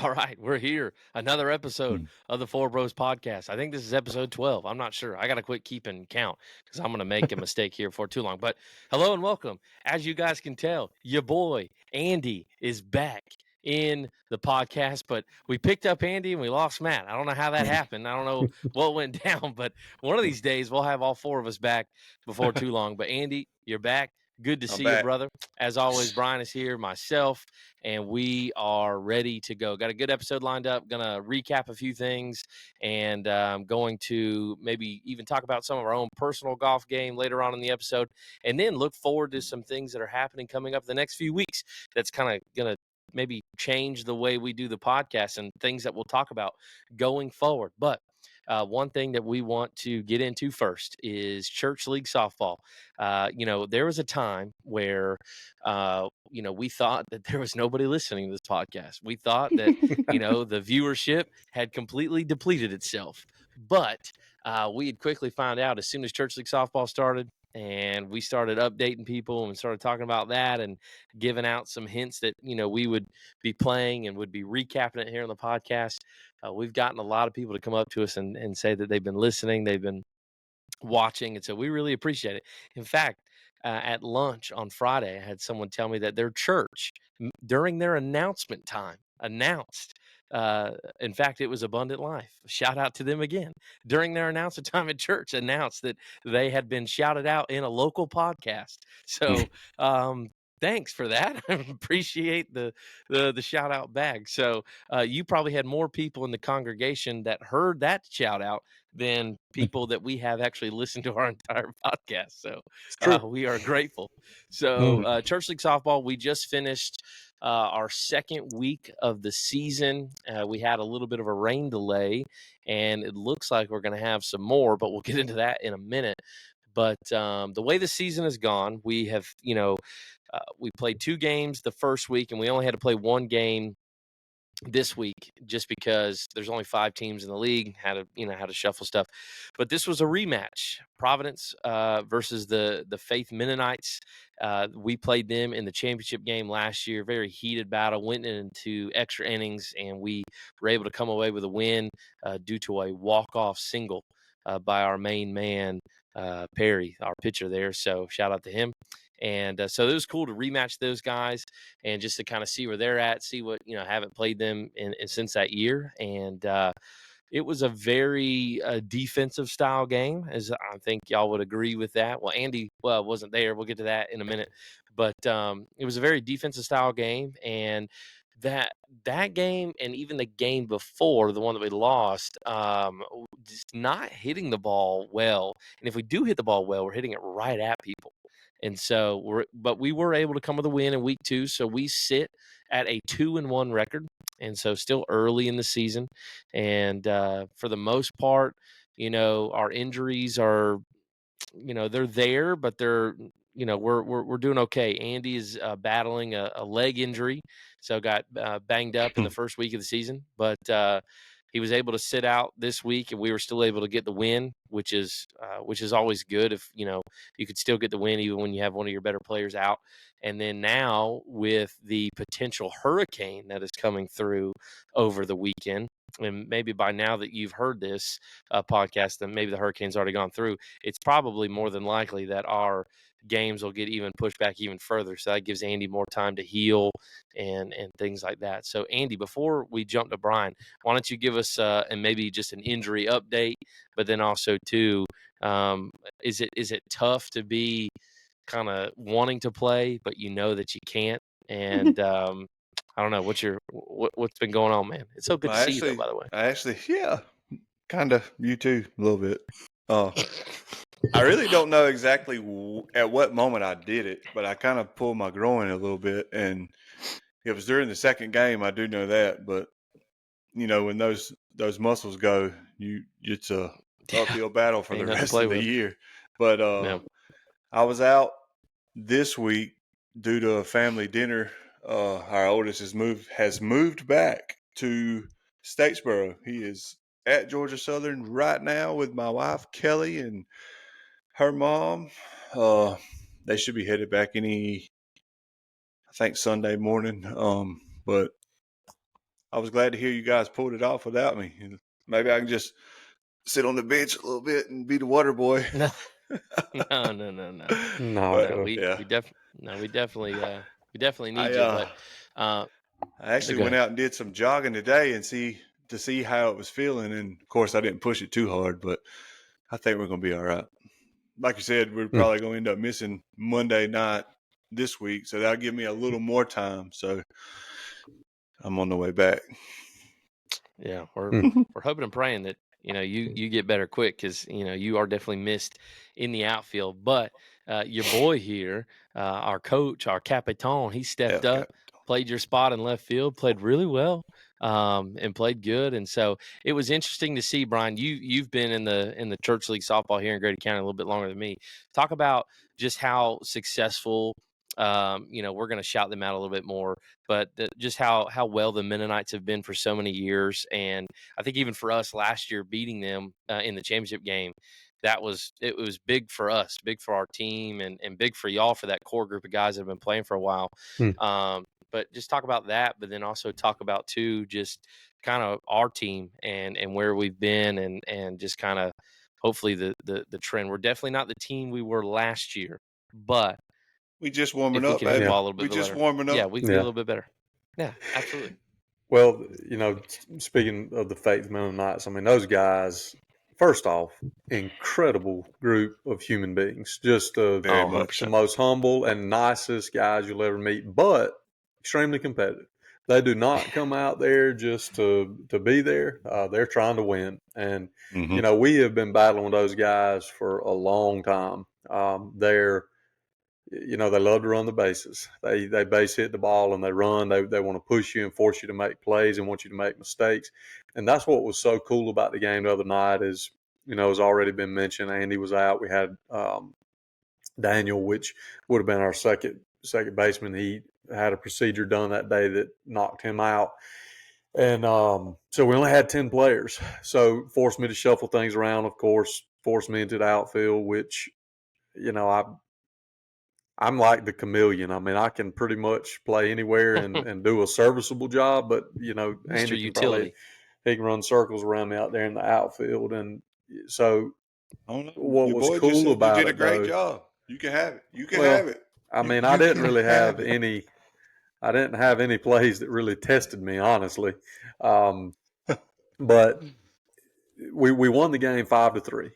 All right, we're here. Another episode Mm. of the ForeBros podcast. I think this is episode 12. I'm not sure. I got to quit keeping count because I'm going to make a mistake here for too long. But hello and welcome. As you guys can tell, your boy Andy is back in the podcast, but we picked up Andy and we lost Matt. I don't know how that happened. I don't know what went down, but one of these days we'll have all four of us back before too long. But Andy, you're back. Good to I'm see you, back. brother. As always, Brian is here, myself, and we are ready to go. Got a good episode lined up. Gonna recap a few things, and going to maybe even talk about some of our own personal golf game later on in the episode, and then look forward to some things that are happening coming up the next few weeks. That's kind of gonna maybe change the way we do the podcast and things that we'll talk about going forward. But one thing that we want to get into first is church league softball. There was a time where, we thought that there was nobody listening to this podcast. We thought that, the viewership had completely depleted itself. But we had quickly found out as soon as church league softball started, and we started updating people and started talking about that and giving out some hints that, we would be playing and would be recapping it here on the podcast. We've gotten a lot of people to come up to us and say that they've been listening, they've been watching, and so we really appreciate it. In fact, at lunch on Friday, I had someone tell me that their church, during their announcement time, announced. In fact, it was Abundant Life. Shout out to them again. During their announcement time at church, announced that they had been shouted out in a local podcast. So, thanks for that. I appreciate the shout out bag. So, you probably had more people in the congregation that heard that shout out than people that we have actually listened to our entire podcast. So It's true. we are grateful. So Mhm. Church League Softball, we just finished our second week of the season. We had a little bit of a rain delay, and it looks like we're going to have some more, but we'll get into that in a minute. But the way the season has gone, we have, we played 2 games the first week, and we only had to play 1 game this week just because there's only 5 teams in the league, how to shuffle stuff. But this was a rematch. Providence versus the Faith Mennonites. We played them in the championship game last year. Very heated battle, went into extra innings, and we were able to come away with a win due to a walk-off single by our main man, Perry, our pitcher there. So shout out to him. And so it was cool to rematch those guys and just to kind of see where they're at, see what, haven't played them since that year. And it was a very defensive style game, as I think y'all would agree with that. Well, Andy wasn't there. We'll get to that in a minute. But it was a very defensive style game. And that game and even the game before, the one that we lost, just not hitting the ball well. And if we do hit the ball well, we're hitting it right at people. And so we were able to come with a win in week 2. So we sit at a 2-1 record. And so still early in the season. And for the most part, our injuries are, they're there, but they're, we're doing okay. Andy is battling a leg injury, so got banged up in the first week of the season, but he was able to sit out this week, and we were still able to get the win, which is always good. If you could still get the win even when you have one of your better players out. And then now with the potential hurricane that is coming through over the weekend, and maybe by now that you've heard this podcast, then maybe the hurricane's already gone through. It's probably more than likely that our games will get even pushed back even further. So that gives Andy more time to heal and things like that. So Andy, before we jump to Brian, why don't you give us and maybe just an injury update, but then also too, is it tough to be kind of wanting to play, but that you can't? And I don't know what's been going on, man. It's so good Well, to see you though, by the way. yeah, kind of. You too, a little bit. I really don't know exactly at what moment I did it, but I kind of pulled my groin a little bit, and it was during the second game. I do know that, but when those muscles go, it's a Yeah, uphill battle for ain't the nothing to rest play of the with. year. But Yeah. I was out this week due to a family dinner. Our oldest has moved back to Statesboro. He is at Georgia Southern right now with my wife Kelly and her mom. They should be headed back I think Sunday morning. But I was glad to hear you guys pulled it off without me. Maybe I can just sit on the bench a little bit and be the water boy. No, no. No, But No, bro. yeah, we definitely I need you. But uh, I actually go went ahead. out and did some jogging today and see how it was feeling. And of course, I didn't push it too hard, but I think we're gonna be all right. Like you said, we're Mm. probably gonna end up missing Monday night this week, so that'll give me a little more time. So I'm on the way back. Yeah, Mm. we're hoping and praying that you get better quick, because you are definitely missed in the outfield. But your boy here, our coach, our capitan, he stepped El up, Capitan. played your spot in left field, played really well, and played good. And so it was interesting to see, Brian. You've been in the church league softball here in Grady County a little bit longer than me. Talk about just how successful. We're going to shout them out a little bit more, but just how well the Mennonites have been for so many years. And I think even for us last year, beating them in the championship game, it was big for us, big for our team, and big for y'all, for that core group of guys that have been playing for a while. Mm. But just talk about that, but then also talk about too, just kind of our team and where we've been, and just kind of hopefully the trend. We're definitely not the team we were last year, but We just warming if we up, can hit the Yeah. baby. ball a little We bit just better, warming yeah, up. we can be a Yeah. little bit better. Yeah, absolutely. Well, speaking of the Faith Mennonites, I mean, those guys, first off, incredible group of human beings. Just Very Oh, much. the 100%. most humble and nicest guys you'll ever meet, but extremely competitive. They do not come out there just to be there. They're trying to win. And, Mm-hmm. we have been battling with those guys for a long time. They love to run the bases. They base hit the ball and they run. They want to push you and force you to make plays and want you to make mistakes. And that's what was so cool about the game the other night is, has already been mentioned. Andy was out. We had Daniel, which would have been our second baseman. He had a procedure done that day that knocked him out. And so we only had 10 players. So forced me to shuffle things around, of course, forced me into the outfield, which, I'm like the chameleon. I mean, I can pretty much play anywhere and do a serviceable job, but Mr. Andy Utility. he can run circles around me out there in the outfield. And so I don't know. what Your was boy just cool said you about did a it great though, job. You can have it. You can have well, it. I You mean, you can have it. I didn't have any plays that really tested me, honestly. Um, but we won the game 5-3.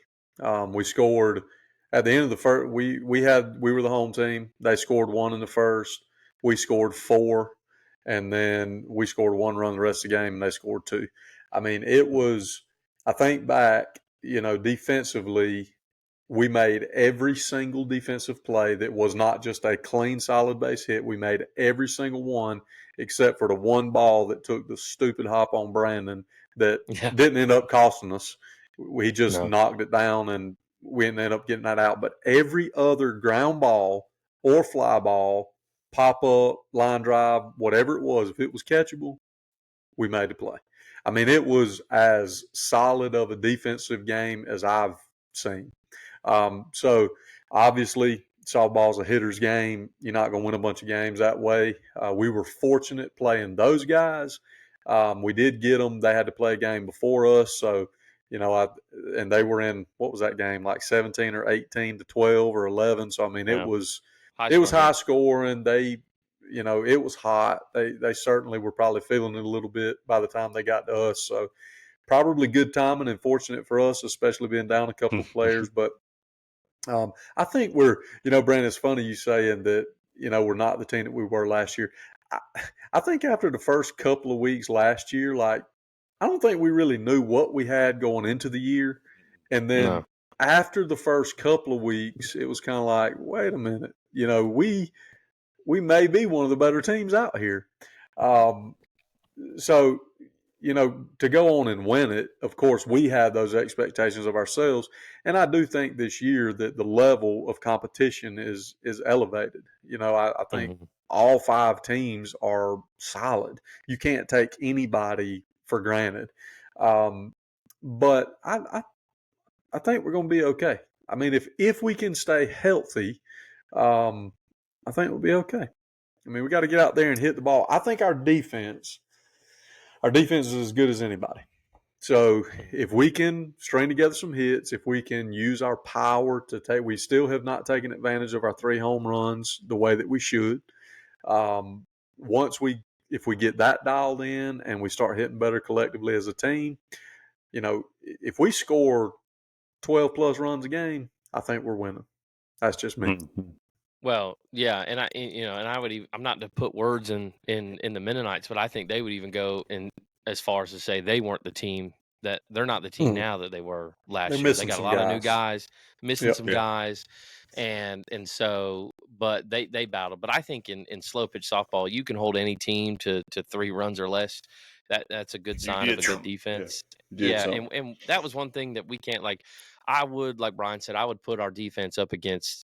We scored at the end of the first. We were the home team. They scored one in the first. We scored four, and then we scored one run the rest of the game, and they scored two. I mean, it was. I think back, defensively, we made every single defensive play that was not just a clean, solid base hit. We made every single one except for the one ball that took the stupid hop on Brandon that Yeah. didn't end up costing us. We just No. knocked it down and we ended up getting that out. But every other ground ball or fly ball, pop up, line drive, whatever it was, if it was catchable, we made the play. I mean, it was as solid of a defensive game as I've seen. So obviously, softball's a hitter's game. You're not going to win a bunch of games that way. We were fortunate playing those guys. We did get them. They had to play a game before us, so and they were in, what was that game, like 17 or 18 to 12 or 11. So I mean, Yeah. High it was scoring high game. scoring. It was hot. They certainly were probably feeling it a little bit by the time they got to us. So probably good timing and fortunate for us, especially being down a couple of players. But I think Brandon, it's funny you saying that, we're not the team that we were last year. I, I think after the first couple of weeks last year, like, I don't think we really knew what we had going into the year. And then No. after the first couple of weeks, it was kind of like, wait a minute, we may be one of the better teams out here. Um, so, to go on and win it, of course, we had those expectations of ourselves. And I do think this year that the level of competition is elevated. I think Mhm. all five teams are solid. You can't take anybody for granted. But I think we're going to be okay. I mean, if we can stay healthy, I think we'll be okay. I mean, we got to get out there and hit the ball. I think our defense our defense is as good as anybody. So if we can string together some hits, if we can use our power to take, we still have not taken advantage of our 3 home runs the way that we should. Once if we get that dialed in and we start hitting better collectively as a team, if we score 12 plus runs a game, I think we're winning. That's just me. Mm-hmm. Well, yeah, and I would even, I'm not to put words in the Mennonites, but I think they would even go in as far as to say they weren't the team that they're not the team now that they were They're last year. They missing got a some lot of new guys. guys, missing Yep. some Yeah. guys, and so, but they battled. But I think in slow pitch softball, you can hold any team to 3 runs or less. That's a good You sign of did a good something. defense. Did Yeah, something. and that was one thing that we can't like. I would, like Brian said, I would put our defense up against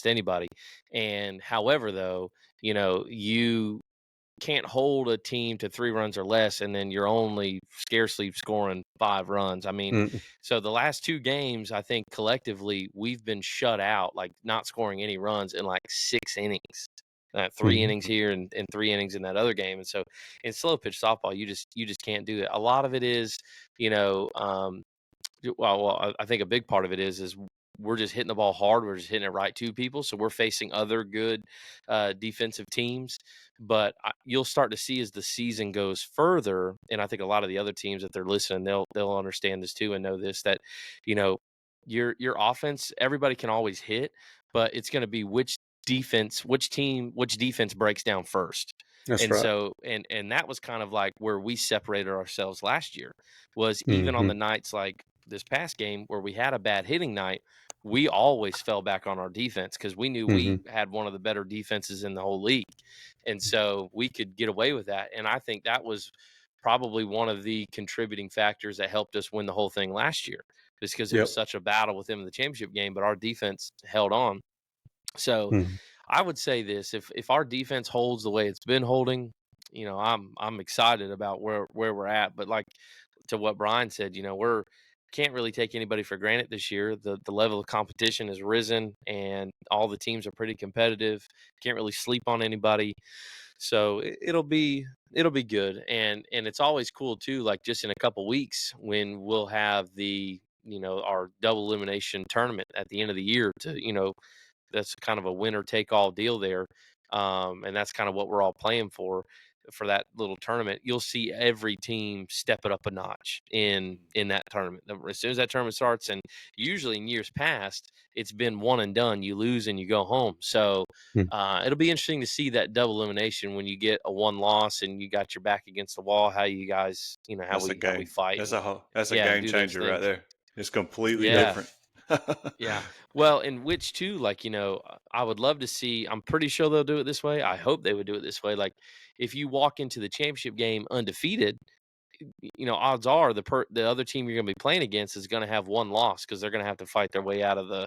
anybody. And however, though, you can't hold a team to 3 runs or less, and then you're only scarcely scoring 5 runs. I mean, so the last 2 games, I think collectively we've been shut out, like not scoring any runs in like 6 innings. 3 innings here and 3 innings in that other game. And so in slow pitch softball, you just can't do it. A lot of it is, I think a big part of it is we're just hitting the ball hard. We're just hitting it right to people. So we're facing other good defensive teams. But you'll start to see as the season goes further, and I think a lot of the other teams, that they're listening, they'll understand this too and know this, that your offense, everybody can always hit, but it's going to be which defense breaks down first. That's And right. so and that was kind of like where we separated ourselves last year, was even on Mm-hmm. the nights like this past game where we had a bad hitting night, we always fell back on our defense because we knew we had one of the better defenses in the whole league. And so we could get away with that. And I think that was probably one of the contributing factors that helped us win the whole thing last year, just because it was such a battle with them in the championship game, but our defense held on. So I would say this: if our defense holds the way it's been holding, I'm excited about where we're at. But like to what Brian said, we're can't really take anybody for granted this year. The level of competition has risen, and all the teams are pretty competitive. Can't really sleep on anybody, so it'll be good. And it's always cool too. Like just in a couple weeks when we'll have the our double elimination tournament at the end of the year to that's kind of a winner take all deal there. And that's kind of what we're all playing for that little tournament. You'll see every team step it up a notch in that tournament as soon as that tournament starts. And usually in years past, it's been one and done. You lose and you go home. So it'll be interesting to see that double elimination when you get a 1 loss and you got your back against the wall, how you guys, how we fight. That's a game do those changer right things. there. It's completely Yeah. different. Yeah. Well, in which too, like, I would love to see, I'm pretty sure they'll do it this way. I hope they would do it this way. Like, if you walk into the championship game undefeated, odds are the other team you're going to be playing against is going to have 1 loss because they're going to have to fight their way out of the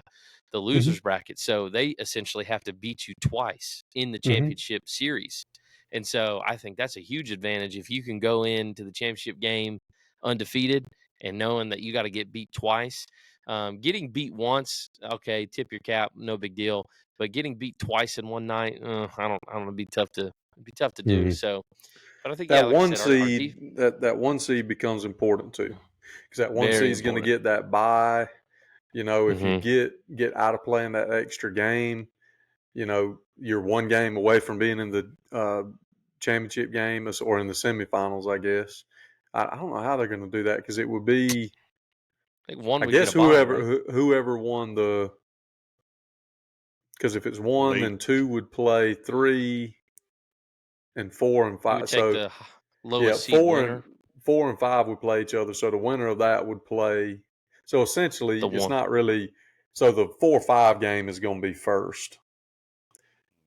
losers bracket. So they essentially have to beat you twice in the championship series. And so I think that's a huge advantage if you can go into the championship game undefeated and knowing that you got to get beat twice. Getting beat once, okay, tip your cap, no big deal. But getting beat twice in one night, I don't know, it'd be tough to do. So, but I think, yeah, That like I one said, our seed, that one seed becomes important too, because that one very seed is going to important. get that bye. If you Mm-hmm. get out of playing that extra game, you're 1 game away from being in the championship game or in the semifinals, I guess. I don't know how they're going to do that because it would be, I think one I would get guess a bye, right? whoever won because if it's 1, Lead. then 2 would play 3 and 4 and You would 5. take So the yeah, lowest seed winner, 4 and 5 would play each other. So the winner of that would play. So essentially, the it's one. not really. So the 4-5 game is going to be first.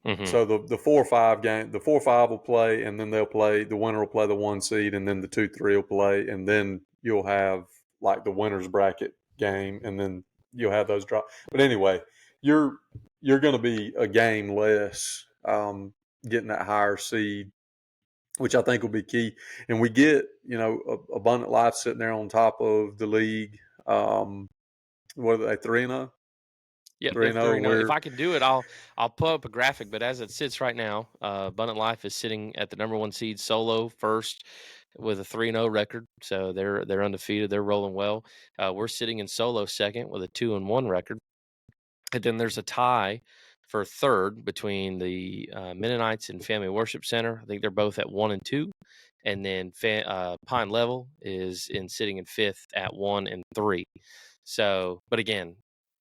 Mm-hmm. So the 4-5 game, the 4-5 will play, and then they'll play. The winner will play the 1 seed, and then the 2-3 will play, and then you'll have like the winners bracket game, and then you'll have those drop. But anyway, you're going to be a game less getting that higher seed, which I think will be key. And we get Abundant Life sitting there on top of the league. What are they, 3-0? Yep, they're 3-0, 3-0. If we're I can do it, I'll pull up a graphic. But as it sits right now, Abundant Life is sitting at the number 1 seed, Solo first, with a 3-0 record, so they're undefeated. They're rolling well. We're sitting in solo second with a 2-1 record, and then there's a tie for third between the Mennonites and Family Worship Center. I think they're both at 1-2, and then Pine Level is sitting in fifth at 1-3. So, but again,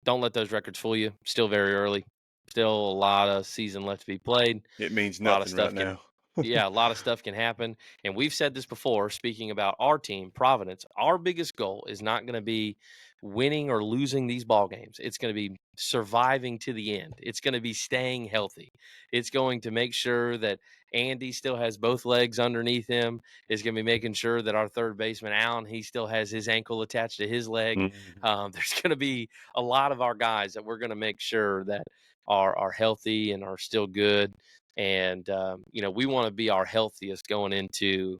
don't let those records fool you. Still very early. Still a lot of season left to be played. It means A lot of nothing right stuff can now. yeah, a lot of stuff can happen. And we've said this before, speaking about our team, Providence, our biggest goal is not going to be winning or losing these ball games. It's going to be surviving to the end. It's going to be staying healthy. It's going to make sure that Andy still has both legs underneath him. It's going to be making sure that our third baseman, Allen, he still has his ankle attached to his leg. There's going to be a lot of our guys that we're going to make sure that are healthy and are still good. And, we want to be our healthiest going into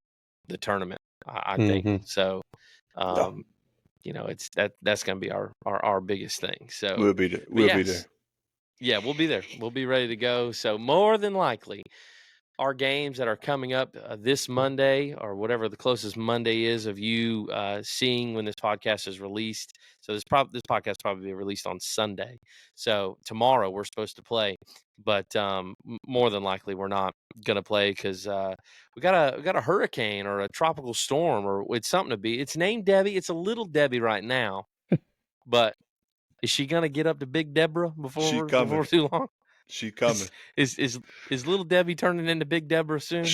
the tournament, I think. So, Yeah. it's that's going to be our biggest thing. So We'll be there. We'll be there. Yeah, we'll be there. We'll be ready to go. So more than likely, our games that are coming up this Monday, or whatever the closest Monday is of you seeing when this podcast is released. So this podcast probably be released on Sunday. So tomorrow we're supposed to play, but more than likely we're not going to play because we got a hurricane or a tropical storm, or it's something to be. It's named Debbie. It's a little Debbie right now, but is she going to get up to Big Deborah before too long? She coming. Is little Debbie turning into Big Deborah soon?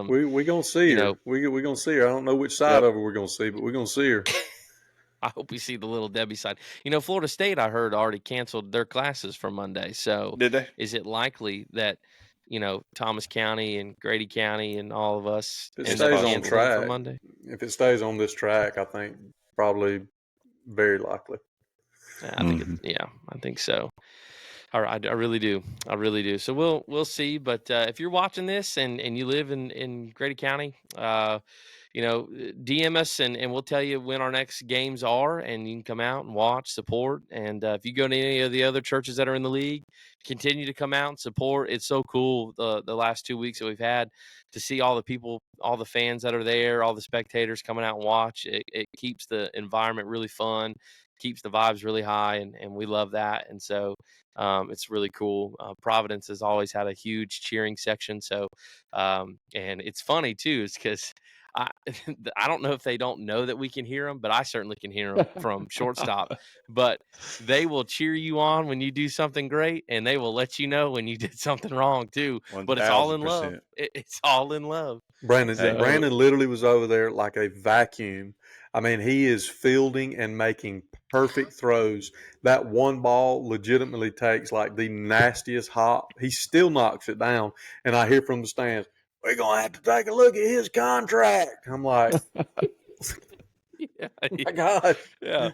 We gonna see her. We gonna see her. I don't know which side of her we're gonna see, but we're gonna see her. I hope we see the little Debbie side. Florida State, I heard, already canceled their classes for Monday. So Did they? is it likely that Thomas County and Grady County and all of us If it end up stays on canceling track for Monday? If it stays on this track, I think probably very likely. I think so. All right, I really do. I really do. So we'll see. But if you're watching this and you live in Grady County, DM us and we'll tell you when our next games are, and you can come out and watch, support. And if you go to any of the other churches that are in the league, continue to come out and support. It's so cool the last 2 weeks that we've had to see all the people, all the fans that are there, all the spectators coming out and watch. It keeps the environment really fun, keeps the vibes really high, and we love that. And so it's really cool. Providence has always had a huge cheering section. So, and it's funny too, is because I I don't know if they don't know that we can hear them, but I certainly can hear them from shortstop. But they will cheer you on when you do something great, and they will let you know when you did something wrong too. But it's all in love. 1000%. It's all in love. Brandon literally was over there like a vacuum. I mean, he is fielding and making perfect throws. That one ball legitimately takes like the nastiest hop. He still knocks it down. And I hear from the stands, we're going to have to take a look at his contract. I'm like, Yeah, oh my God. yeah.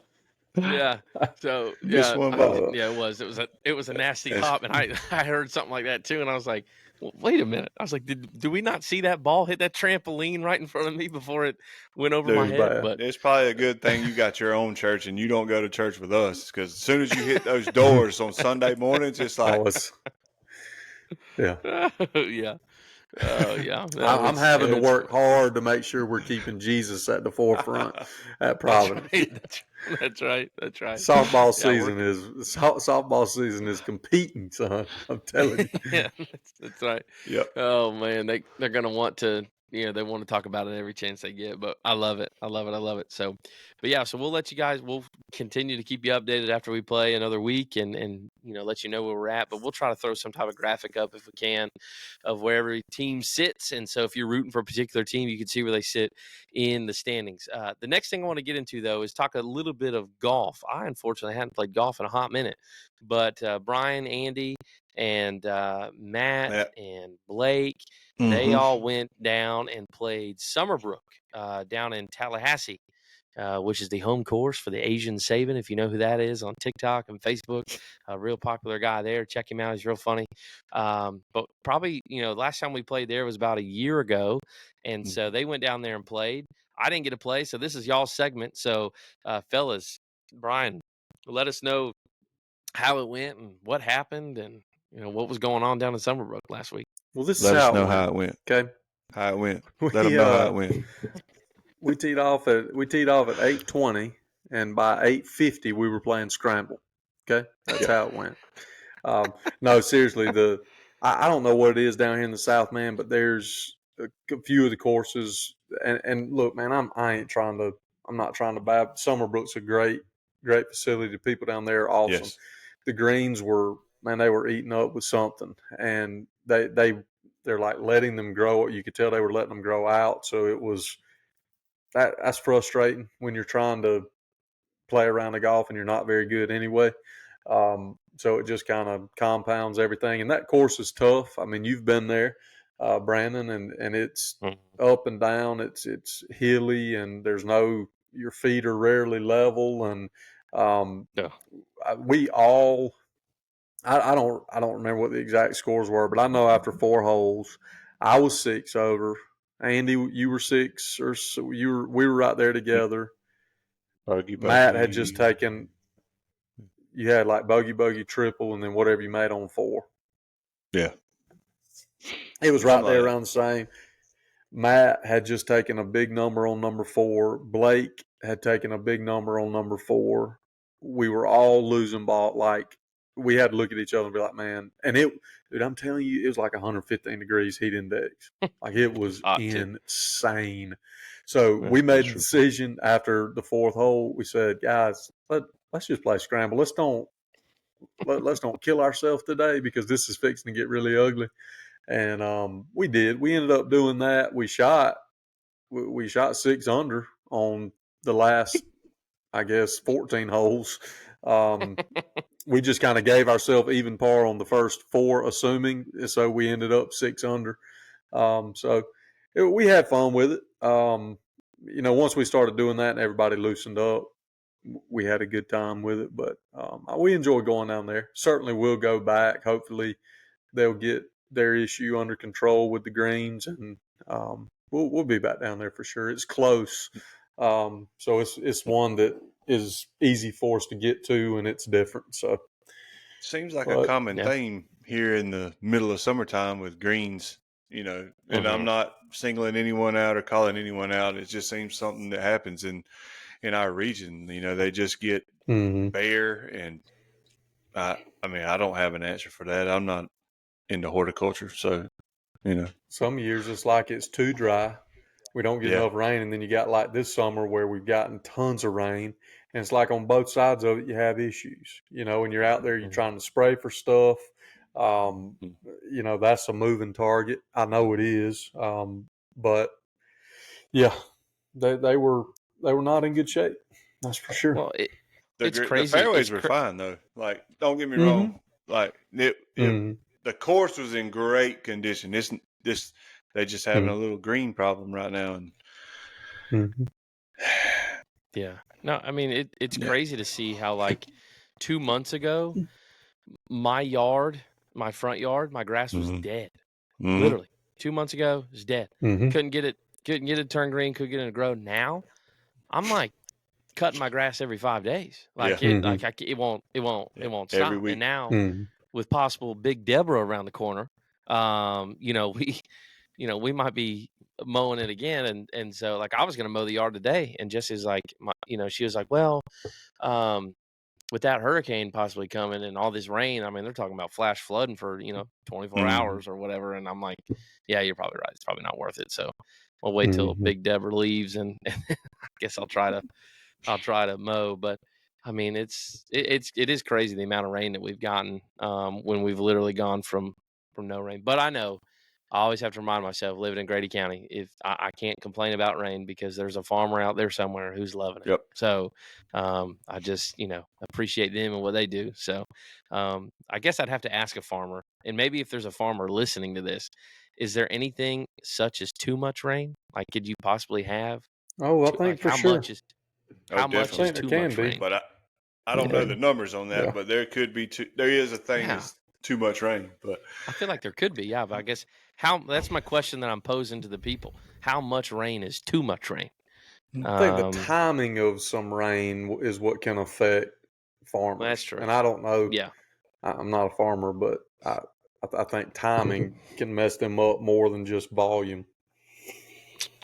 Yeah. So Miss one ball. yeah, it was a nasty hop, and I heard something like that too, and I was like, well, wait a minute. I was like, do we not see that ball hit that trampoline right in front of me before it went over my head? bad. But It's probably a good thing you got your own church and you don't go to church with us, because as soon as you hit those doors on Sunday mornings, it's like, yeah. yeah. Oh yeah. No, I'm having to work hard to make sure we're keeping Jesus at the forefront at Providence. That's right. Softball season is competing, son. I'm telling you. Yeah, that's right. Yep. Oh man, they're gonna want to, they want to talk about it every chance they get. But I love it. I love it. I love it. So, but yeah, so we'll let you guys. We'll continue to keep you updated after we play another week, and let you know where we're at. But we'll try to throw some type of graphic up if we can, of where every team sits. And so if you're rooting for a particular team, you can see where they sit in the standings. The next thing I want to get into though is talk a little bit of golf. I unfortunately hadn't played golf in a hot minute, but Brian, Andy, and Matt and Blake, they all went down and played Summerbrook down in Tallahassee, which is the home course for the Asian Saban, if you know who that is, on TikTok and Facebook. A real popular guy there. Check him out. He's real funny. But probably, last time we played there was about a year ago. And so they went down there and played. I didn't get to play, so this is y'all's segment. So, fellas, Brian, let us know how it went and what happened and what was going on down in Summerbrook last week. Well, this Let is us how know it went. how it went. Okay. How it went. Let them know how it went. we teed off at 8:20, and by 8:50 we were playing scramble. Okay, that's how it went. No, seriously, I don't know what it is down here in the South, man, but there's a few of the courses, and look, man, I'm not trying to bab. Summerbrook's a great facility. The people down there are awesome. Yes. The greens were, man, they were eating up with something, and they're like letting them grow. You could tell they were letting them grow out, so it was that's frustrating when you're trying to play around the golf and you're not very good anyway. So it just kind of compounds everything. And that course is tough. I mean, you've been there, Brandon, and it's Mhm. up and down. It's hilly, and your feet are rarely level. And Yeah. we all, I don't remember what the exact scores were, but I know after 4 holes, I was 6 over. Andy, you were 6, or so we were right there together. Bogey. Matt had just taken. You had like bogey, triple, and then whatever you made on 4. Yeah. It was right Something there like around the same. Matt had just taken a big number on number 4. Blake had taken a big number on number 4. We were all losing ball. Like, we had to look at each other and be like, man. And dude, I'm telling you, it was like 115 degrees heat index. Like, it was Hot too. insane. So Yeah, we made the miserable. decision after the 4th hole. We said, guys, let's just play scramble. Let's don't kill ourselves today, because this is fixing to get really ugly. And we did. We ended up doing that. We shot 6 under on the last, I guess, 14 holes. We just kind of gave ourselves even par on the first 4, assuming. So we ended up 6 under. We had fun with it. Once we started doing that and everybody loosened up, we had a good time with it. But we enjoy going down there. Certainly we'll go back. Hopefully they'll get their issue under control with the greens, and we'll be back down there for sure. It's close. So it's one that is easy for us to get to, and it's different. So Seems like a but common Yeah. theme here in the middle of summertime with greens, and I'm Mhm. not singling anyone out or calling anyone out. It just seems something that happens in our region. They just get bare, and I mean, I don't have an answer for that. I'm not into horticulture, so some years it's like it's too dry. We don't get yeah. enough rain, and then you got like this summer where we've gotten tons of rain, and it's like on both sides of it you have issues. When you're out there, you're Mhm. trying to spray for stuff. Um, Mhm. that's a moving target. I know it is, but yeah, they were not in good shape. That's for sure. Well, it's The crazy. fairways were fine though. Like, don't get me Mm-hmm. wrong. Like, Mm-hmm. the course was in great condition. This they just having a little green problem right now, and Mm-hmm. Yeah. No, I mean it's yeah. crazy to see how, like, 2 months ago, my front yard, my grass was Mm-hmm. dead. Mm-hmm. Literally. 2 months ago, it was dead. Mm-hmm. Couldn't get it to turn green, couldn't get it to grow. Now, I'm like cutting my grass every 5 days. Yeah. Mm-hmm. It won't Every stop. And week. now, Mm-hmm. with possible Big Deborah around the corner, we we might be mowing it again. And so, like, I was going to mow the yard today, and Jesse's like, she was like, well, with that hurricane possibly coming and all this rain, I mean, they're talking about flash flooding for 24 Mm-hmm. hours or whatever. And I'm like, yeah, you're probably right. It's probably not worth it. So we'll wait till Mm-hmm. Big Deborah leaves, and I guess I'll try to mow. But I mean, it is crazy the amount of rain that we've gotten, when we've literally gone from no rain. But I know I always have to remind myself, living in Grady County, if I can't complain about rain, because there's a farmer out there somewhere who's loving it. Yep. So I just appreciate them and what they do. So I guess I'd have to ask a farmer, and maybe if there's a farmer listening to this, is there anything such as too much rain? Like, could you possibly have Oh, I think like for sure. Oh, how much I is definitely. think there too can much be. rain? But I don't know Yeah. the numbers on that, Yeah. but there could be there is a thing Yeah. that's too much rain. But I feel like there could be, yeah, but I guess that's my question that I'm posing to the people. How much rain is too much rain? I think the timing of some rain is what can affect farmers. That's true. And I don't know. Yeah, I'm not a farmer, but I think timing can mess them up more than just volume.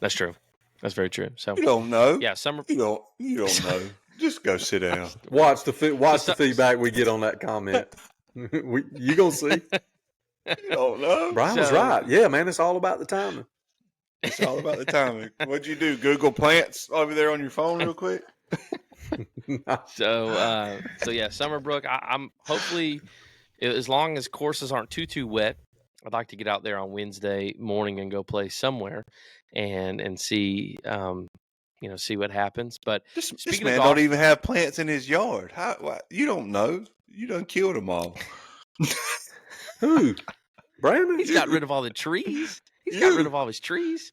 that's true. That's very true. So You don't know. yeah, summer. You don't know. Just go sit down. Watch the feedback we get on that comment. You gonna see. You don't know. Brian was right. Yeah, man, it's all about the timing. It's all about the timing. What'd you do? Google plants over there on your phone real quick? So yeah, Summerbrook. I'm hopefully, as long as courses aren't too wet, I'd like to get out there on Wednesday morning and go play somewhere, and see see what happens. But This man don't even have plants in his yard. You don't know. You done killed them all. Who? Brandon? He's got rid of all the trees. He's got rid of all his trees.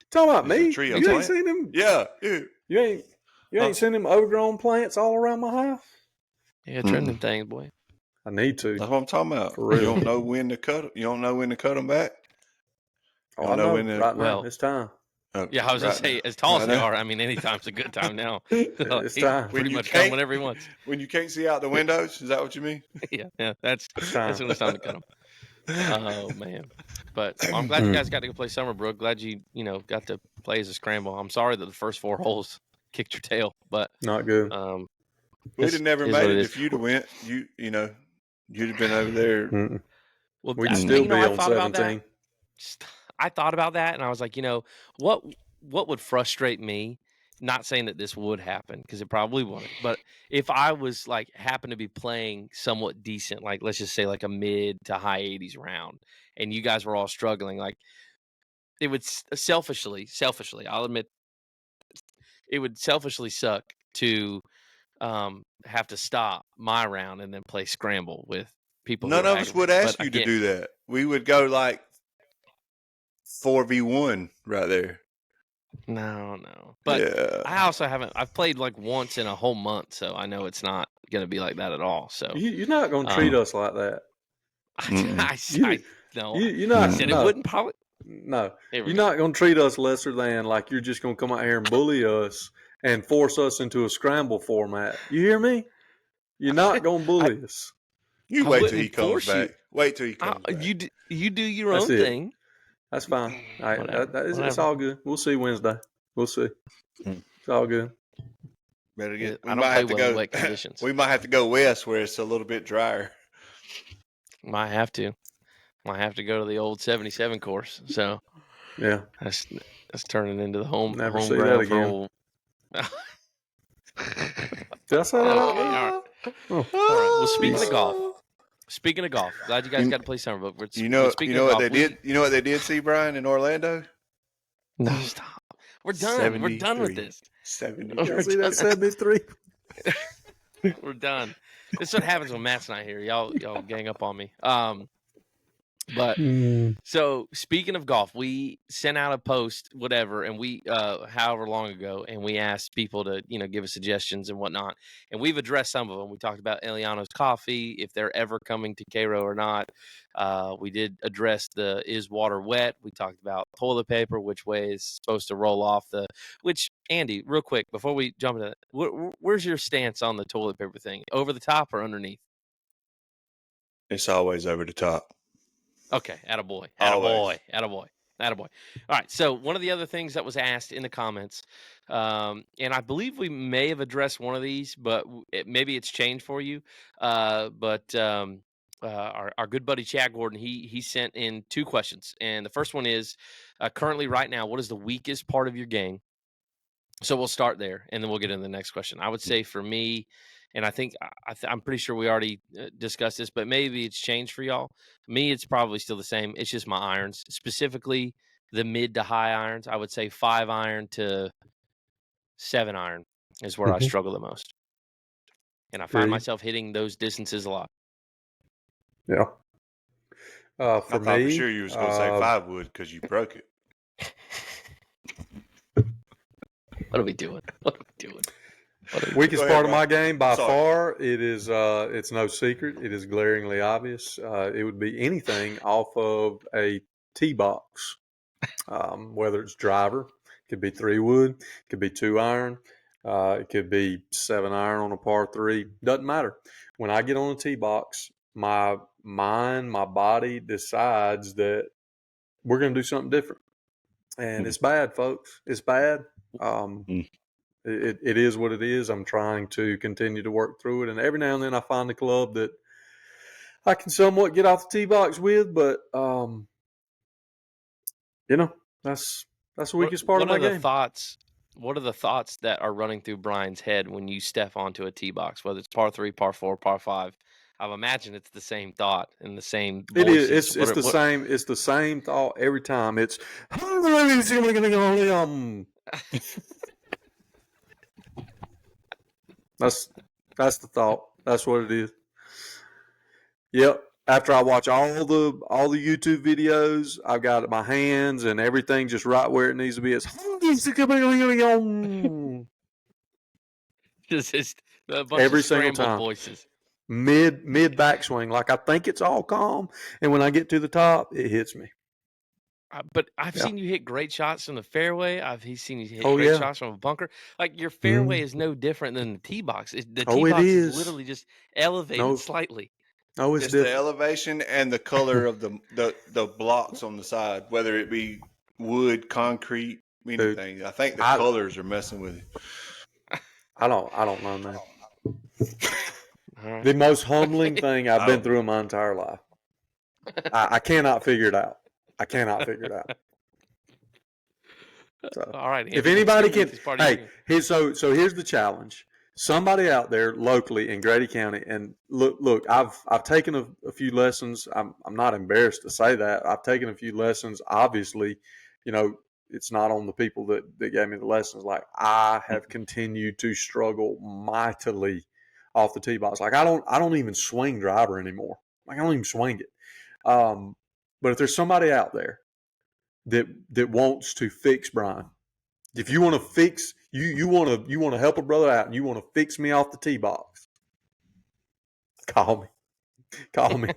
Talking about There's me? a tree You ain't plant. seen him? Yeah. You ain't seen them overgrown plants all around my house? Yeah, trim them things, boy. I need to. That's what I'm talking about. For real. You don't know when to cut them. You don't know when to cut them back. I know when right well, now. It's time. Yeah, I was going to say, as tall as they are, I mean, anytime's a good time now. It's time. Pretty much come whenever he wants. When you can't see out the windows, is that what you mean? Yeah, that's when it's time to cut them. Oh, man. But I'm glad you guys got to go play Summerbrook. Glad you got to play as a scramble. I'm sorry that the first 4 holes kicked your tail, but not good. We'd have never made it if you'd have went. You'd have been over there. Well, we'd still be on 17. I thought about that, and I was like, what would frustrate me? Not saying that this would happen, because it probably wouldn't. But if I was like happened to be playing somewhat decent, like let's just say like a mid to high 80s round, and you guys were all struggling, like it would selfishly, I'll admit, it would selfishly suck to have to stop my round and then play scramble with people. None of us would ask you to do that. We would go like 4v1 right there. No. But yeah. I also haven't. I've played like once in a whole month, so I know it's not going to be like that at all. So you're not going to treat us like that. No. You're not. I said it wouldn't probably. No, you're not going to treat us lesser than, like you're just going to come out here and bully us and force us into a scramble format. You hear me? You're not going to bully us. You wait till he comes back. Wait till he comes back. You do your own thing. That's fine. It's all good. We'll see Wednesday. We'll see. It's all good. Better get. I don't play well in wet conditions. We might have to go west where it's a little bit drier. Might have to go to the old 77 course. So yeah, that's turning into the home. Never home see ground that again. Did I say that? All right. Well, speaking of golf, glad you guys got to play Summerbrook. You know what they did? You know what they did see, Brian, in Orlando? No, stop. We're done. We're done with this. 73. See that 73? We're done. This is what happens when Matt's not here. Y'all gang up on me. But so speaking of golf, we sent out a post, whatever, and we however long ago, and we asked people to give us suggestions and whatnot, and we've addressed some of them. We talked about Eliano's coffee, if they're ever coming to Cairo or not. We did address the is water wet. We talked about toilet paper, which way is supposed to roll off the. Which Andy, real quick before we jump into that, where's your stance on the toilet paper thing? Over the top or underneath? It's always over the top. Okay, attaboy. All right, so one of the other things that was asked in the comments, and I believe we may have addressed one of these, but maybe it's changed for you. But our good buddy Chad Gordon, he sent in 2 questions, and the first one is, currently right now, what is the weakest part of your game? So we'll start there, and then we'll get into the next question. I would say for me, and I think I'm pretty sure we already discussed this, but maybe it's changed for y'all. Me, it's probably still the same. It's just my irons, specifically the mid to high irons. I would say 5 iron to 7 iron is where I struggle the most, and I find myself hitting those distances a lot. Yeah. I thought for sure you was going to say 5 wood because you broke it. What are we doing? Weakest part of my game by far, it is. It's no secret. It is glaringly obvious. It would be anything off of a tee box, whether it's driver, could be 3 wood, could be 2 iron, it could be 7 iron on a par 3. Doesn't matter. When I get on a tee box, my mind, my body decides that we're going to do something different. and it's bad, folks. It's bad. Mm. It is what it is. I'm trying to continue to work through it, and every now and then I find a club that I can somewhat get off the tee box with, but that's the weakest part of What my are the game. thoughts? What are the thoughts that are running through Brian's head when you step onto a tee box, whether it's par 3, par 4, par 5? I imagine it's the same thought and the same It voices. is. It's the same. It's the same thought every time. It's that's the thought. That's what it is. Yep. After I watch all the YouTube videos, I've got my hands and everything just right where it needs to be. It's just a bunch of every single scrambled time. voices. Mid backswing, like I think it's all calm, and when I get to the top, it hits me. But I've seen you hit great shots from the fairway. Seen you hit Oh, great yeah. shots from a bunker. Like your fairway is no different than the tee box. The tee Oh, it box is is. literally just elevated No. slightly. Oh, it's It's the different. elevation and the color of the blocks on the side, whether it be wood, concrete, anything. I think the colors are messing with it. I don't know, man. All right. The most humbling thing I've been through in my entire life. I cannot figure it out. I cannot figure it out. So, all right. if Andy, anybody can, so here's the challenge. Somebody out there locally in Grady County, and look, I've taken a few lessons. I'm not embarrassed to say that I've taken a few lessons. Obviously, it's not on the people that gave me the lessons. Like, I have continued to struggle mightily off the tee box. Like, I don't even swing driver anymore. Like, I don't even swing it. But if there's somebody out there that wants to fix Brian, if you want to fix you want to help a brother out and you want to fix me off the tee box, call me,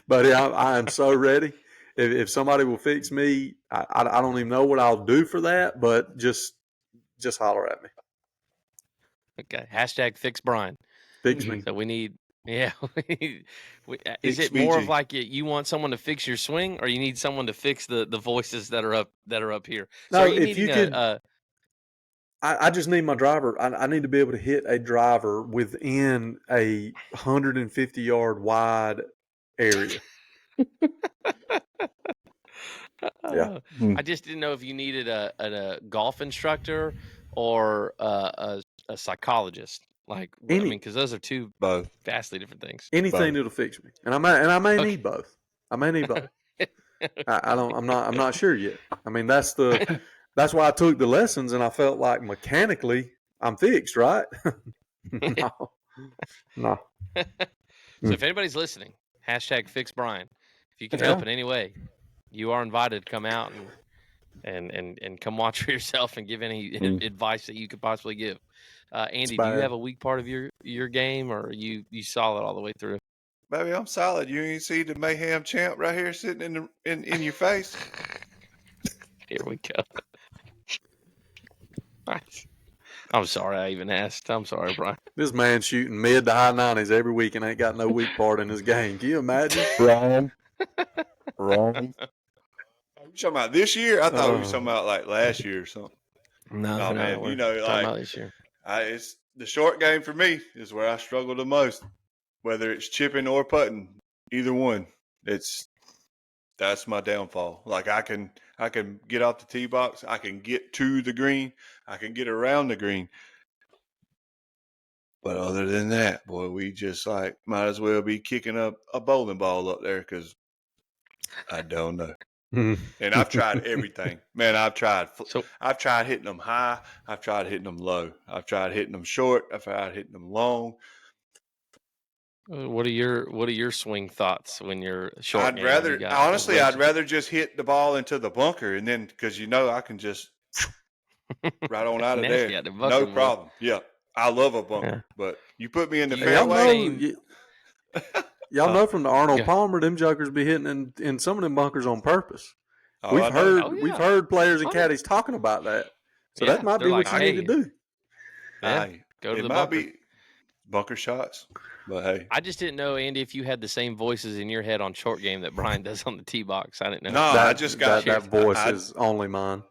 buddy. I am so ready. If somebody will fix me, I don't even know what I'll do for that, but just holler at me. Okay. Hashtag fix Brian. Fix me. So we need. Yeah. Is Fix it more of BG. like you want someone to fix your swing, or you need someone to fix the voices that are up here? So No, are you if you needing could. I just need my driver. I need to be able to hit a driver within a 150-yard wide area. Yeah. I just didn't know if you needed a golf instructor or a psychologist. Like, because those are two Both. vastly different things. Anything that'll fix me, and I may need both. I may need both. I don't. I'm not sure yet. I mean, that's why I took the lessons, and I felt like mechanically I'm fixed, right? No. So if anybody's listening, hashtag fix Brian. If you can help in any way, you are invited to come out and come watch for yourself and give any advice that you could possibly give. Andy, do you have a weak part of your game, or you solid all the way through? Baby, I'm solid. You ain't see the Mayhem champ right here sitting in your face? Here we go. I'm sorry I even asked. I'm sorry, Brian. This man shooting mid to high 90s every week and ain't got no weak part in his game. Can you imagine? Wrong. You talking about this year? I thought we were talking about like last year or something. No, man. we're talking about this year. It's the short game for me is where I struggle the most. Whether it's chipping or putting, either one, that's my downfall. Like I can get off the tee box, I can get to the green, I can get around the green. But other than that, boy, we just might as well be kicking up a bowling ball up there because I don't know. And I've tried everything, man. I've tried hitting them high. I've tried hitting them low. I've tried hitting them short. I've tried hitting them long. What are your swing thoughts when you're short? I'd rather just hit the ball into the bunker, and then because I can just right on out of there, no problem. Yeah, I love a bunker, but you put me in the fairway. Y'all know from the Arnold Palmer, them jokers be hitting in some of them bunkers on purpose. Oh, we've heard players and caddies talking about that, so that might be what you need to do. Yeah, go to the bunker. Bunker shots. But hey, I just didn't know, Andy, if you had the same voices in your head on short game that Brian does on the tee box. I didn't know. no, I just got that voice I is only mine.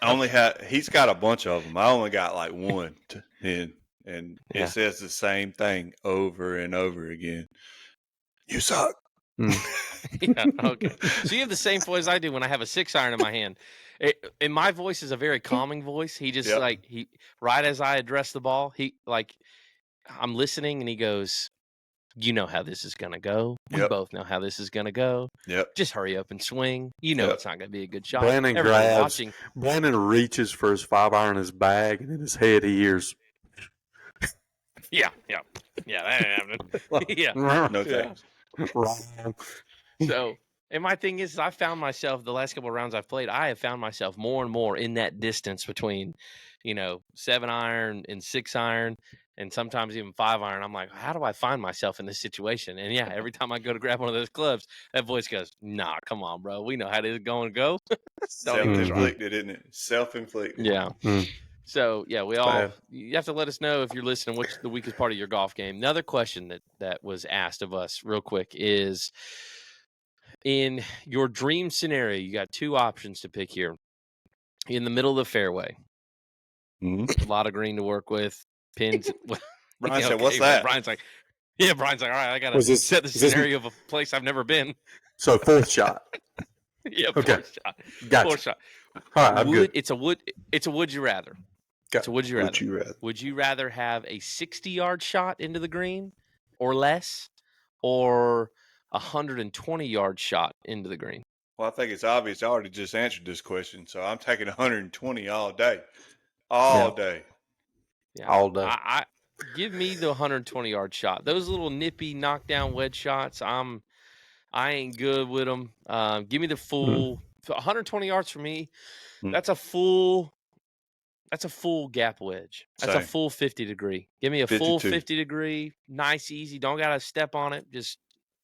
only had. He's got a bunch of them. I only got like one, and Yeah. it says the same thing over and over again. You suck. Yeah. Okay. So you have the same voice I do when I have a 6-iron in my hand. And my voice is a very calming voice. He just Yep. right as I address the ball, I'm listening and he goes, "You know how this is going to go. We Yep. both know how this is going to go. Yep. Just hurry up and swing. You know Yep. it's not going to be a good shot." Brandon Everybody grabs. watching. Brandon reaches for his 5-iron in his bag, and in his head he hears. Yeah. That ain't happening. Yeah. No thanks. Wrong. So, and my thing is, I found myself the last couple of rounds I've played, I have found myself more and more in that distance between, 7-iron and 6-iron, and sometimes even 5-iron. I'm like, how do I find myself in this situation? And yeah, every time I go to grab one of those clubs, that voice goes, "Nah, come on, bro. We know how this is going to go." Don't even try. Self-inflicted, isn't it? Self-inflicted. Yeah. So yeah, bad. you have to let us know if you're listening, which the weakest part of your golf game. Another question that was asked of us real quick is, in your dream scenario, you got 2 options to pick here. In the middle of the fairway, Mm-hmm. a lot of green to work with, pins. Brian Yeah, said, "What's okay, that?" Brian's like, all right, I got to Was this- set the is this- scenario of a place I've never been. So 4th shot. Yeah, Okay. 4th shot. Gotcha. 4th shot. All right, I'm good. It's a would you rather. Okay. It's a would you rather. Would you rather have a 60-yard shot into the green or less, or a 120-yard shot into the green? Well, I think it's obvious. I already just answered this question, so I'm taking 120 all day. All day. Yeah. All day. I give me the 120-yard shot. Those little nippy knockdown wedge shots, I ain't good with them. Give me the full 120 yards for me. That's a full gap wedge. That's a Same. full 50-degree. Give me a 52. full 50-degree, nice, easy. Don't gotta step on it. Just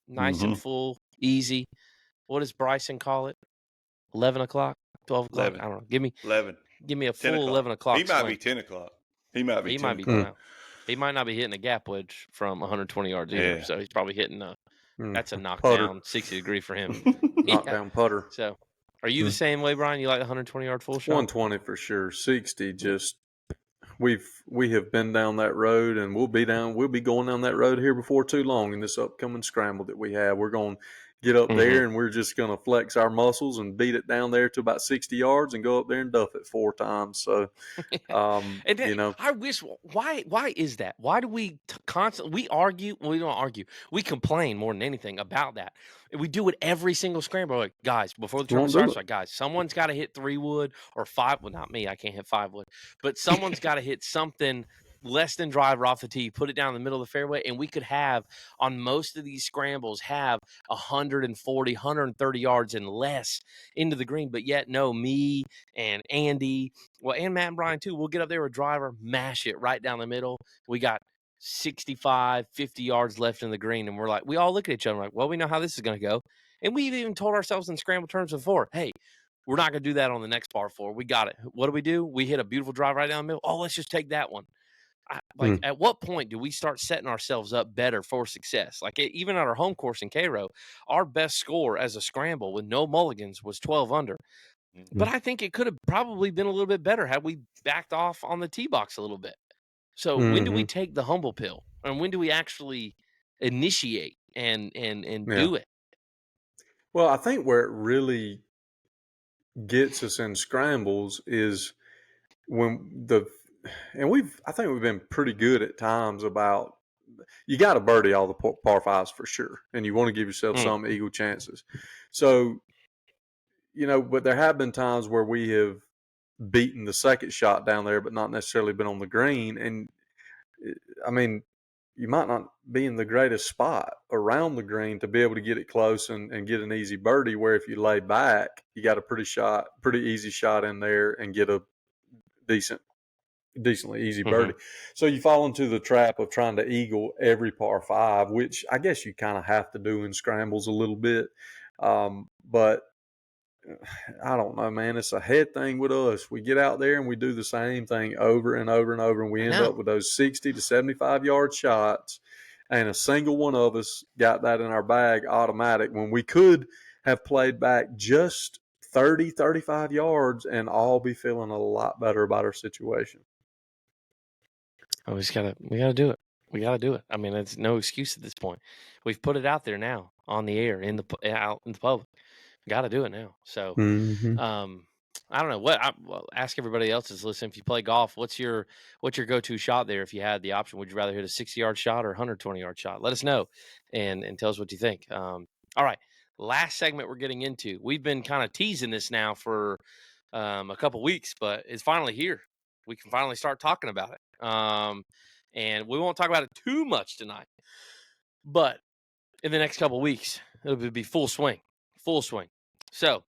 nice and full, easy. What does Bryson call it? 11 o'clock, 12 o'clock. 11. I don't know. Give me 11. a 10 full o'clock. 11 o'clock. He might swing. be 10 o'clock. He might be 10 o'clock. Well, he might not be hitting a gap wedge from 120 yards either. Yeah. So he's probably hitting that's a Putter. knockdown 60-degree for him. Knockdown putter. So, are you the same way, Brian? You like the 120-yard full shot? 120 for sure. 60 just we have been down that road, and we'll be going down that road here before too long in this upcoming scramble that we have. We're going to get up there, and we're just going to flex our muscles and beat it down there to about 60 yards and go up there and duff it 4 times. So, and then, I wish, why is that? Why do we constantly, we argue? Well, we don't argue. We complain more than anything about that. We do it every single scramble. Like, guys, before the tournament starts, like, guys, someone's got to hit 3-wood or 5. Well, not me. I can't hit 5-wood. But someone's got to hit something less than driver off the tee, put it down in the middle of the fairway, and we could have, on most of these scrambles, have 140, 130 yards and less into the green. But yet, no, me and Andy, well, and Matt and Brian too, we'll get up there with driver, mash it right down the middle. We got 65, 50 yards left in the green, and we're like, we all look at each other like, well, we know how this is going to go. And we've even told ourselves in scramble terms before, hey, we're not going to do that on the next par 4. We got it. What do? We hit a beautiful drive right down the middle. Oh, let's just take that one. At what point do we start setting ourselves up better for success? Like, even at our home course in Cairo, our best score as a scramble with no mulligans was 12 under. But I think it could have probably been a little bit better had we backed off on the tee box a little bit. So when do we take the humble pill? And when do we actually initiate and do it? Well, I think where it really gets us in scrambles is when I think we've been pretty good at times about, you got to birdie all the par 5s for sure, and you want to give yourself some eagle chances. So, but there have been times where we have beaten the second shot down there, but not necessarily been on the green. And I mean, you might not be in the greatest spot around the green to be able to get it close and get an easy birdie, where if you lay back, you got a pretty easy shot in there and get a decently easy birdie. So you fall into the trap of trying to eagle every par 5, which I guess you kind of have to do in scrambles a little bit. But I don't know, man. It's a head thing with us. We get out there and we do the same thing over and over and over, and we end up with those 60 to 75 yard shots. Ain't a single one of us got that in our bag automatic when we could have played back just 30, 35 yards and all be feeling a lot better about our situation. Oh, we gotta do it. We gotta do it. I mean, it's no excuse at this point. We've put it out there now on the air out in the public. Got to do it now. So, Mm-hmm. I don't know well, ask everybody else that's listening. If you play golf, what's your go-to shot there? If you had the option, would you rather hit a 60-yard shot or a 120-yard shot? Let us know and tell us what you think. All right, last segment we're getting into. We've been kind of teasing this now for a couple weeks, but it's finally here. We can finally start talking about it. And we won't talk about it too much tonight, but in the next couple weeks, it'll be full swing. So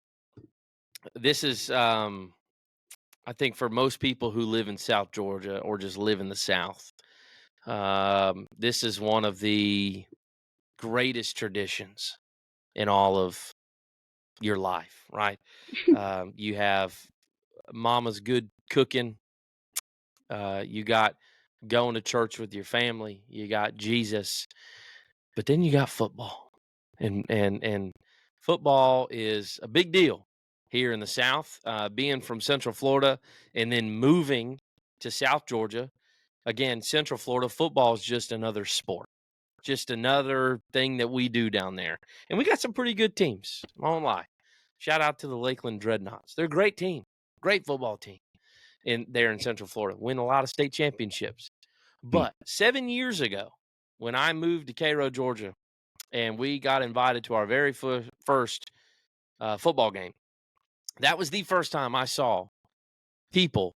this is, I think, for most people who live in South Georgia or just live in the South, this is one of the greatest traditions in all of your life, right? You have mama's good cooking. You got going to church with your family. You got Jesus, but then you got football, and football is a big deal here in the South. Being from Central Florida and then moving to South Georgia, again, Central Florida football is just another sport, just another thing that we do down there, and we got some pretty good teams. I won't lie. Shout out to the Lakeland Dreadnoughts. They're a great team, great football team in Central Florida. Win a lot of state championships. But 7 years ago, when I moved to Cairo, Georgia, and we got invited to our very first football game, that was the first time I saw people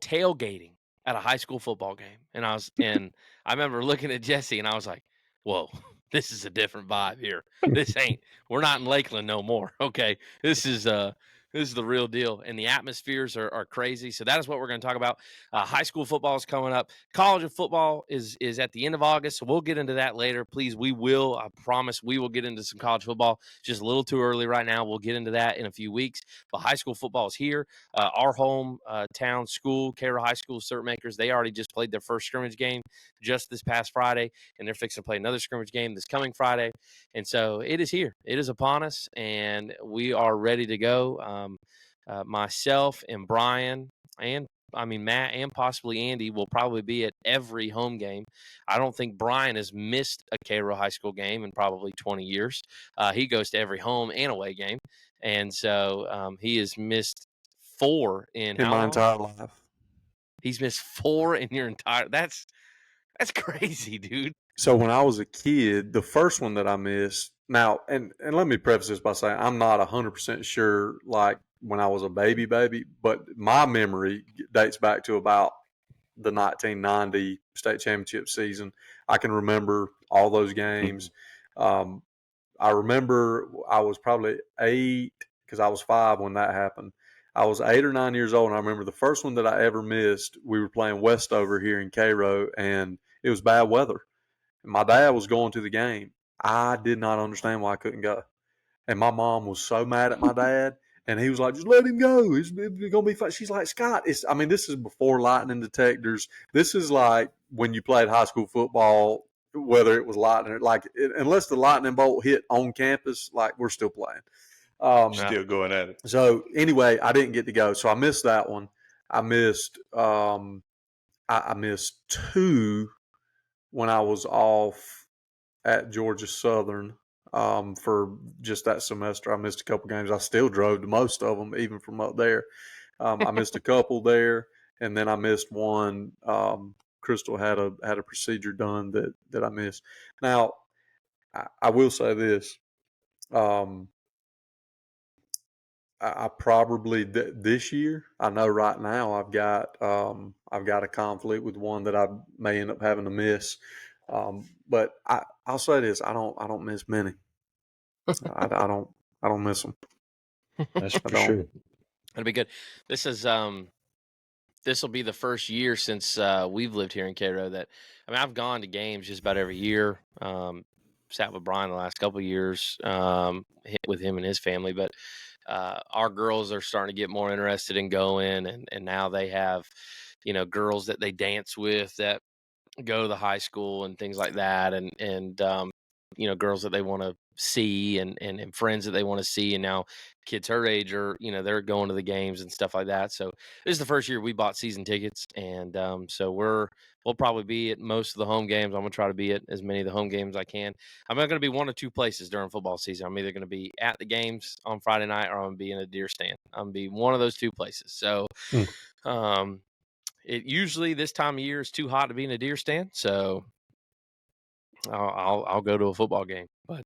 tailgating at a high school football game. And I remember looking at Jesse and I was like, whoa, this is a different vibe here. We're not in Lakeland no more. Okay. This is the real deal. And the atmospheres are crazy. So that is what we're going to talk about. High school football is coming up. College of football is at the end of August. So we'll get into that later. Please, I promise we will get into some college football. Just a little too early right now. We'll get into that in a few weeks. But high school football is here. Our home town school, Cairo High School Cert Makers, they already just played their first scrimmage game just this past Friday, and they're fixing to play another scrimmage game this coming Friday. And so it is here. It is upon us, and we are ready to go. Myself and Brian and Matt and possibly Andy will probably be at every home game. I don't think Brian has missed a Cairo High School game in probably 20 years. He goes to every home and away game. And so he has missed 4 in how my long? entire life. He's missed 4 in your entire. That's crazy, dude. So when I was a kid, the first one that I missed. Now, and let me preface this by saying I'm not 100% sure, like when I was a baby, but my memory dates back to about the 1990 state championship season. I can remember all those games. I remember I was probably 8 because I was 5 when that happened. I was 8 or 9 years old, and I remember the first one that I ever missed. We were playing Westover here in Cairo, and it was bad weather. And my dad was going to the game. I did not understand why I couldn't go. And my mom was so mad at my dad. And he was like, just let him go. It's going to be fun. She's like, Scott, this is before lightning detectors. This is like when you played high school football, whether it was lightning, unless the lightning bolt hit on campus, like we're still playing. Still going at it. So anyway, I didn't get to go. So I missed that one. I missed, I missed 2 when I was off at Georgia Southern for just that semester. I missed a couple games. I still drove to most of them, even from up there. I missed a couple there, and then I missed one. Crystal had a procedure done that I missed. Now, I will say this. I probably this year. I know right now I've got a conflict with one that I may end up having to miss. But I'll say this: I don't miss many. I don't miss them. That's for sure. That'll be good. This will be the first year since we've lived here in Cairo that I've gone to games just about every year. Sat with Brian the last couple of years with him and his family, but our girls are starting to get more interested in going, and now they have girls that they dance with that go to the high school and things like that, and girls that they want to see, and friends that they want to see, and now kids her age are, they're going to the games and stuff like that. So this is the first year we bought season tickets, and so we'll probably be at most of the home games. I'm gonna try to be at as many of the home games I can. I'm not gonna be one of two places during football season. I'm either gonna be at the games on Friday night, or I'm gonna be in a deer stand. I'm gonna be one of those two places. So um it usually this time of year is too hot to be in a deer stand, so I'll go to a football game. But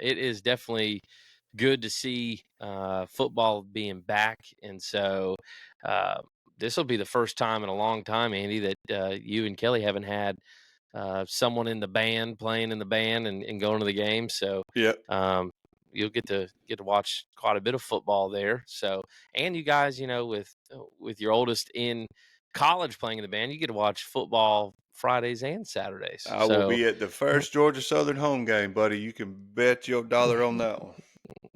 it is definitely good to see football being back, and so this will be the first time in a long time, Andy, that you and Kelly haven't had someone in the band playing in the band and going to the game. So Yeah. you'll get to watch quite a bit of football there. So, and you guys, with your oldest in college playing in the band, you get to watch football Fridays and Saturdays. I will So be at the first Georgia Southern home game, buddy. You can bet your dollar on that one.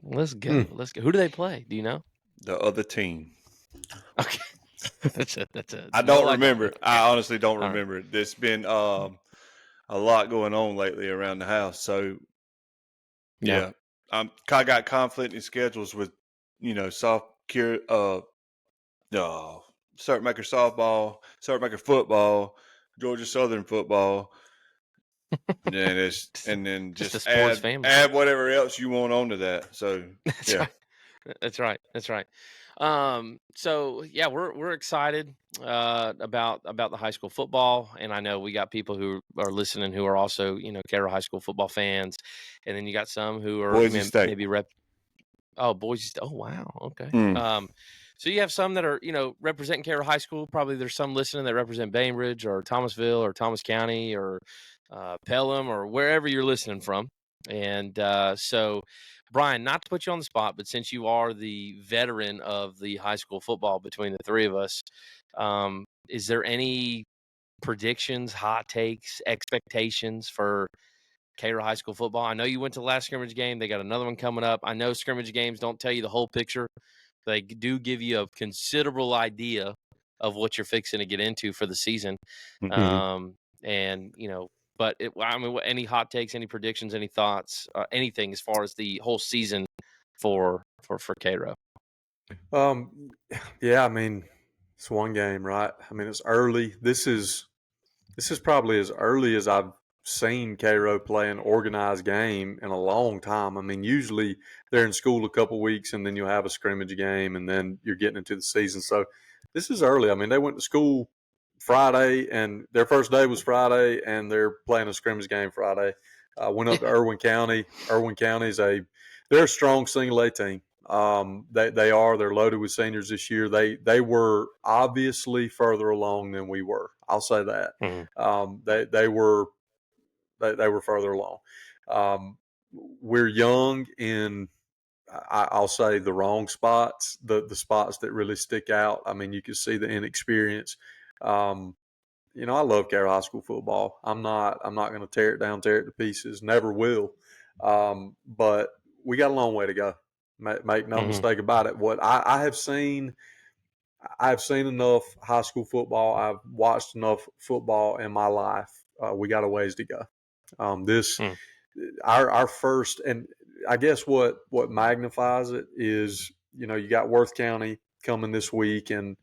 let's go. Let's go. Who do they play? Do you know? The other team. Okay. That's a I no, don't I don't. remember. Okay. I honestly don't All right. remember. There's been a lot going on lately around the house. So Yeah. yeah, I got conflicting schedules with soft cure Cert Maker softball, Cert Maker football, Georgia Southern football. And then Just a just sports add family. add whatever else you want onto that. So That's yeah. right. That's right. That's right. So yeah, we're excited about the high school football, and I know we got people who are listening who are also Cairo High School football fans, and then you got some who are Boise State. maybe Boise State. Oh wow, okay. Mm. So you have some that are representing Cairo High School. Probably there's some listening that represent Bainbridge or Thomasville or Thomas County or Pelham or wherever you're listening from, and so. Brian, not to put you on the spot, but since you are the veteran of the high school football between the three of us, is there any predictions, hot takes, expectations for Cairo High School football? I know you went to the last scrimmage game. They got another one coming up. I know scrimmage games don't tell you the whole picture. They do give you a considerable idea of what you're fixing to get into for the season. Mm-hmm. And but any hot takes, any predictions, any thoughts, anything as far as the whole season for Cairo? Yeah, I mean, it's one game, right? I mean, it's early. This is probably as early as I've seen Cairo play an organized game in a long time. I mean, usually they're in school a couple weeks and then you'll have a scrimmage game and then you're getting into the season. So this is early. I mean, they went to school Friday and their first day was Friday and they're playing a scrimmage game Friday. Went up to Irwin County. Irwin County is they're a strong single A team. They're loaded with seniors this year. They were obviously further along than we were. I'll say that. They were further along. We're young in I'll say the wrong spots, the spots that really stick out. I mean, you can see the inexperience. I love Carroll High School football. I'm not going to tear it down, tear it to pieces. Never will. But we got a long way to go. Make no mistake about it. What I have seen enough high school football. I've watched enough football in my life. We got a ways to go. Our first, and I guess what magnifies it is, you got Worth County coming this week, and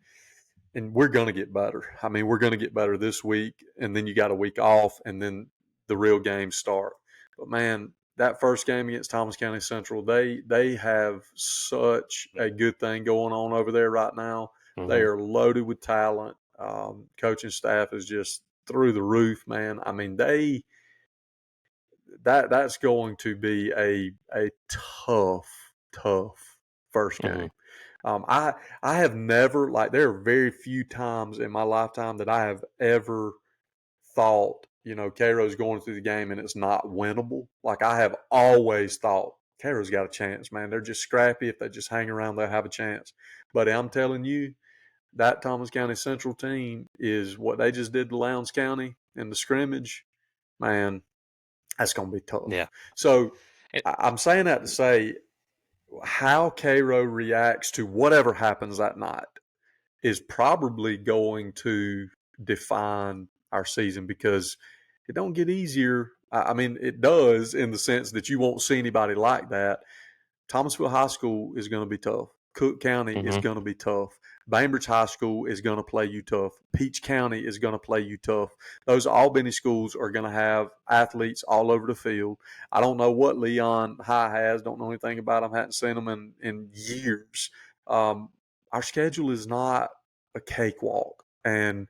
we're going to get better. I mean, we're going to get better this week, and then you got a week off, and then the real games start. But man, that first game against Thomas County Central, they have such a good thing going on over there right now. They are loaded with talent. Coaching staff is just through the roof, man. I mean, that's going to be a tough first game. I have never, like, there are very few times in my lifetime that I have ever thought, Cairo's going through the game and it's not winnable. Like, I have always thought Cairo's got a chance, man. They're just scrappy. If they just hang around, they'll have a chance. But I'm telling you, that Thomas County Central team is what they just did to Lowndes County in the scrimmage. Man, that's going to be tough. Yeah. So I'm saying that to say how Cairo reacts to whatever happens that night is probably going to define our season, because it don't get easier. I mean, it does in the sense that you won't see anybody like that. Thomasville High School is going to be tough. Cook County is going to be tough. Bainbridge High School is going to play you tough. Peach County is going to play you tough. Those Albany schools are going to have athletes all over the field. I don't know what Leon High has. Don't know anything about them. Hadn't seen them in years. Our schedule is not a cakewalk, and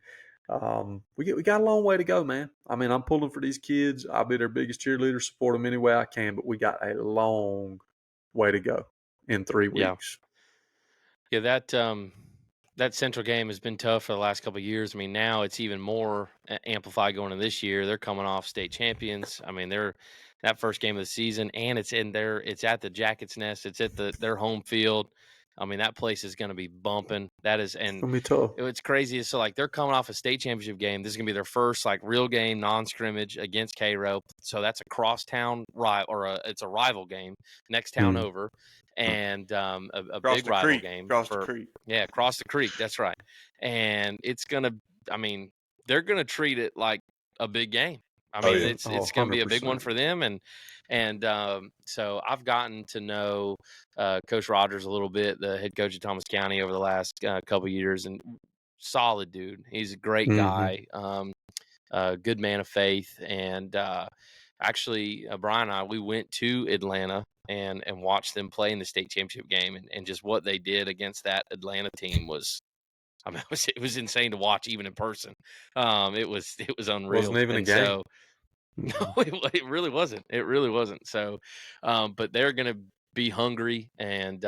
we got a long way to go, man. I mean, I'm pulling for these kids. I'll be their biggest cheerleader, support them any way I can, but we got a long way to go in 3 Yeah. weeks. Yeah, that Central game has been tough for the last couple of years. I mean, now it's even more amplified going into this year. They're coming off state champions. I mean, they're that first game of the season, and it's at the Jackets Nest. It's at their home field. I mean, that place is going to be bumping. That is, It's and gonna be tough. it's crazy. So like they're coming off a state championship game. This is gonna be their first like real game, non-scrimmage against Cairo. So that's a crosstown rival, or it's a rival game, next town over, and a Across big the rival creek. game Across the for creek. across the creek. That's right. And it's gonna. I mean, they're gonna treat it like a big game. I Oh, mean, yeah. it's going to be a big one for them, and so I've gotten to know Coach Rogers a little bit, the head coach of Thomas County, over the last couple of years, and solid dude. He's a great guy, good man of faith, and actually, Brian and I, we went to Atlanta and watched them play in the state championship game, and just what they did against that Atlanta team was. I mean, it was insane to watch even in person. It was unreal, Wasn't even a and game. so no, it really wasn't. It really wasn't. So, but they're going to be hungry, and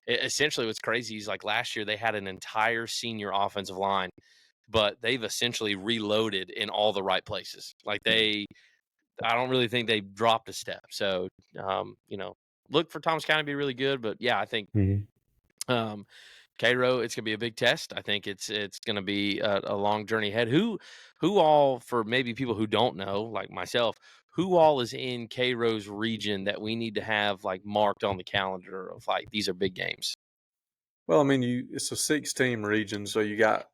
essentially, what's crazy is like last year they had an entire senior offensive line, but they've essentially reloaded in all the right places. Like I don't really think they dropped a step. So, look for Thomas County to be really good, but yeah, I think. Cairo, it's gonna be a big test. I think it's gonna be a long journey ahead. Who all, for maybe people who don't know, like myself, who all is in Cairo's region that we need to have like marked on the calendar of like these are big games? Well, I mean, it's a 6-team region, so you got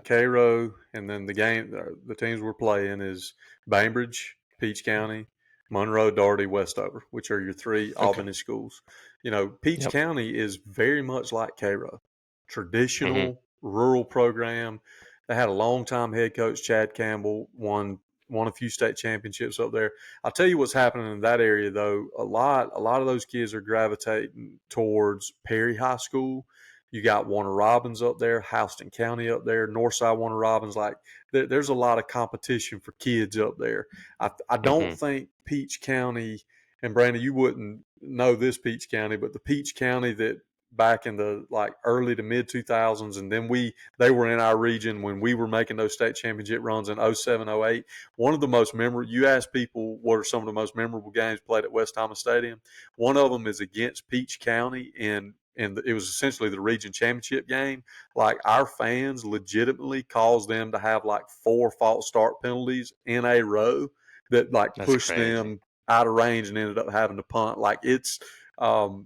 Cairo, and then the teams we're playing is Bainbridge, Peach County, Monroe, Doherty, Westover, which are your 3 Okay. Albany schools. Peach Yep. County is very much like Cairo, Mm-hmm. traditional rural program. They had a longtime head coach, Chad Campbell, won a few state championships up there. I'll tell you what's happening in that area though. A lot of those kids are gravitating towards Perry High School. You got Warner Robins up there, Houston County up there, Northside Warner Robins. Like there's a lot of competition for kids up there. I don't Mm-hmm. think Peach County, and Brandon, you wouldn't know this Peach County, but the Peach County that back in the like early to mid 2000s, and then they were in our region when we were making those state championship runs in 07, 08. One of the most memorable, you ask people what are some of the most memorable games played at West Thomas Stadium. One of them is against Peach County, and it was essentially the region championship game. Like our fans legitimately caused them to have like 4 false start penalties in a row that like That's pushed crazy. them out of range and ended up having to punt. Like Wow.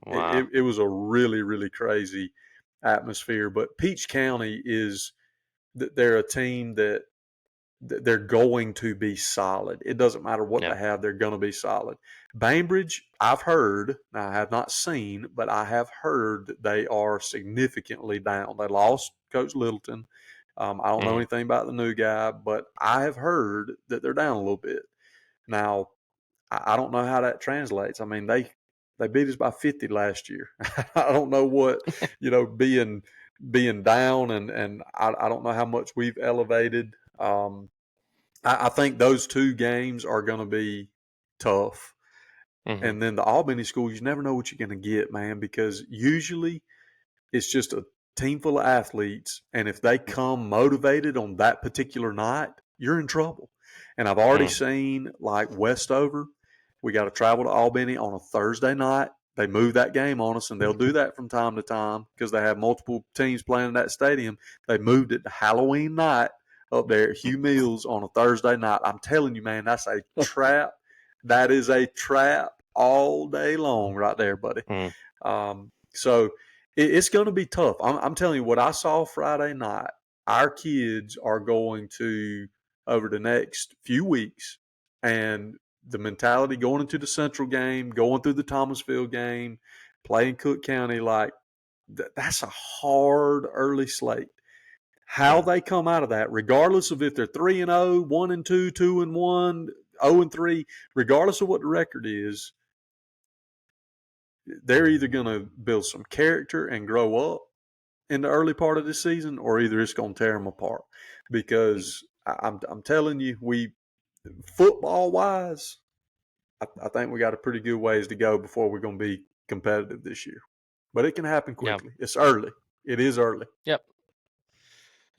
it was a really, really crazy atmosphere. But Peach County they're a team that they're going to be solid. It doesn't matter what Yeah. they have, they're going to be solid. Bainbridge, I've heard, now I have not seen, but I have heard that they are significantly down. They lost Coach Littleton. I don't know Mm-hmm. anything about the new guy, but I have heard that they're down a little bit. Now, I don't know how that translates. I mean, they beat us by 50 last year. I don't know what, being down, and I don't know how much we've elevated. I think those 2 games are going to be tough. Mm-hmm. And then the Albany schools, you never know what you're going to get, man, because usually it's just a team full of athletes, and if they come motivated on that particular night, you're in trouble. And I've already Mm-hmm. seen like Westover, we got to travel to Albany on a Thursday night. They move that game on us, and they'll do that from time to time because they have multiple teams playing in that stadium. They moved it to Halloween night up there at Hugh Mills on a Thursday night. I'm telling you, man, that's a trap. That is a trap all day long right there, buddy. So it's going to be tough. I'm telling you what I saw Friday night. Our kids are going to over the next few weeks, and the mentality going into the Central game, going through the Thomasville game, playing Cook County, like that's a hard early slate. How they come out of that, regardless of if they're 3-0, 1-2, 2-1, 0-3, regardless of what the record is, they're either going to build some character and grow up in the early part of the season, or either it's going to tear them apart. Because I'm telling you, football wise, I think we got a pretty good ways to go before we're going to be competitive this year. But it can happen quickly. Yeah. It's early. It is early. Yep.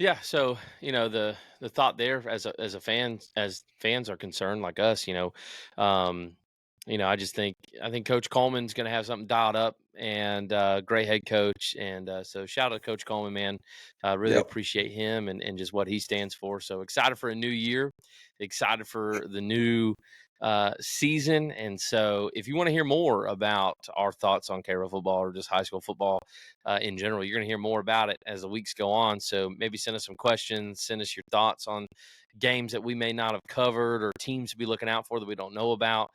Yeah, so the thought there, as fans are concerned, like us, I just think Coach Coleman's going to have something dialed up, and great head coach, and so shout out to Coach Coleman, man. Really appreciate him and just what he stands for. So excited for a new year, excited for the new season, and so if you want to hear more about our thoughts on Cairo football or just high school football in general, you're going to hear more about it as the weeks go on. So maybe send us some questions, send us your thoughts on games that we may not have covered or teams to be looking out for that we don't know about.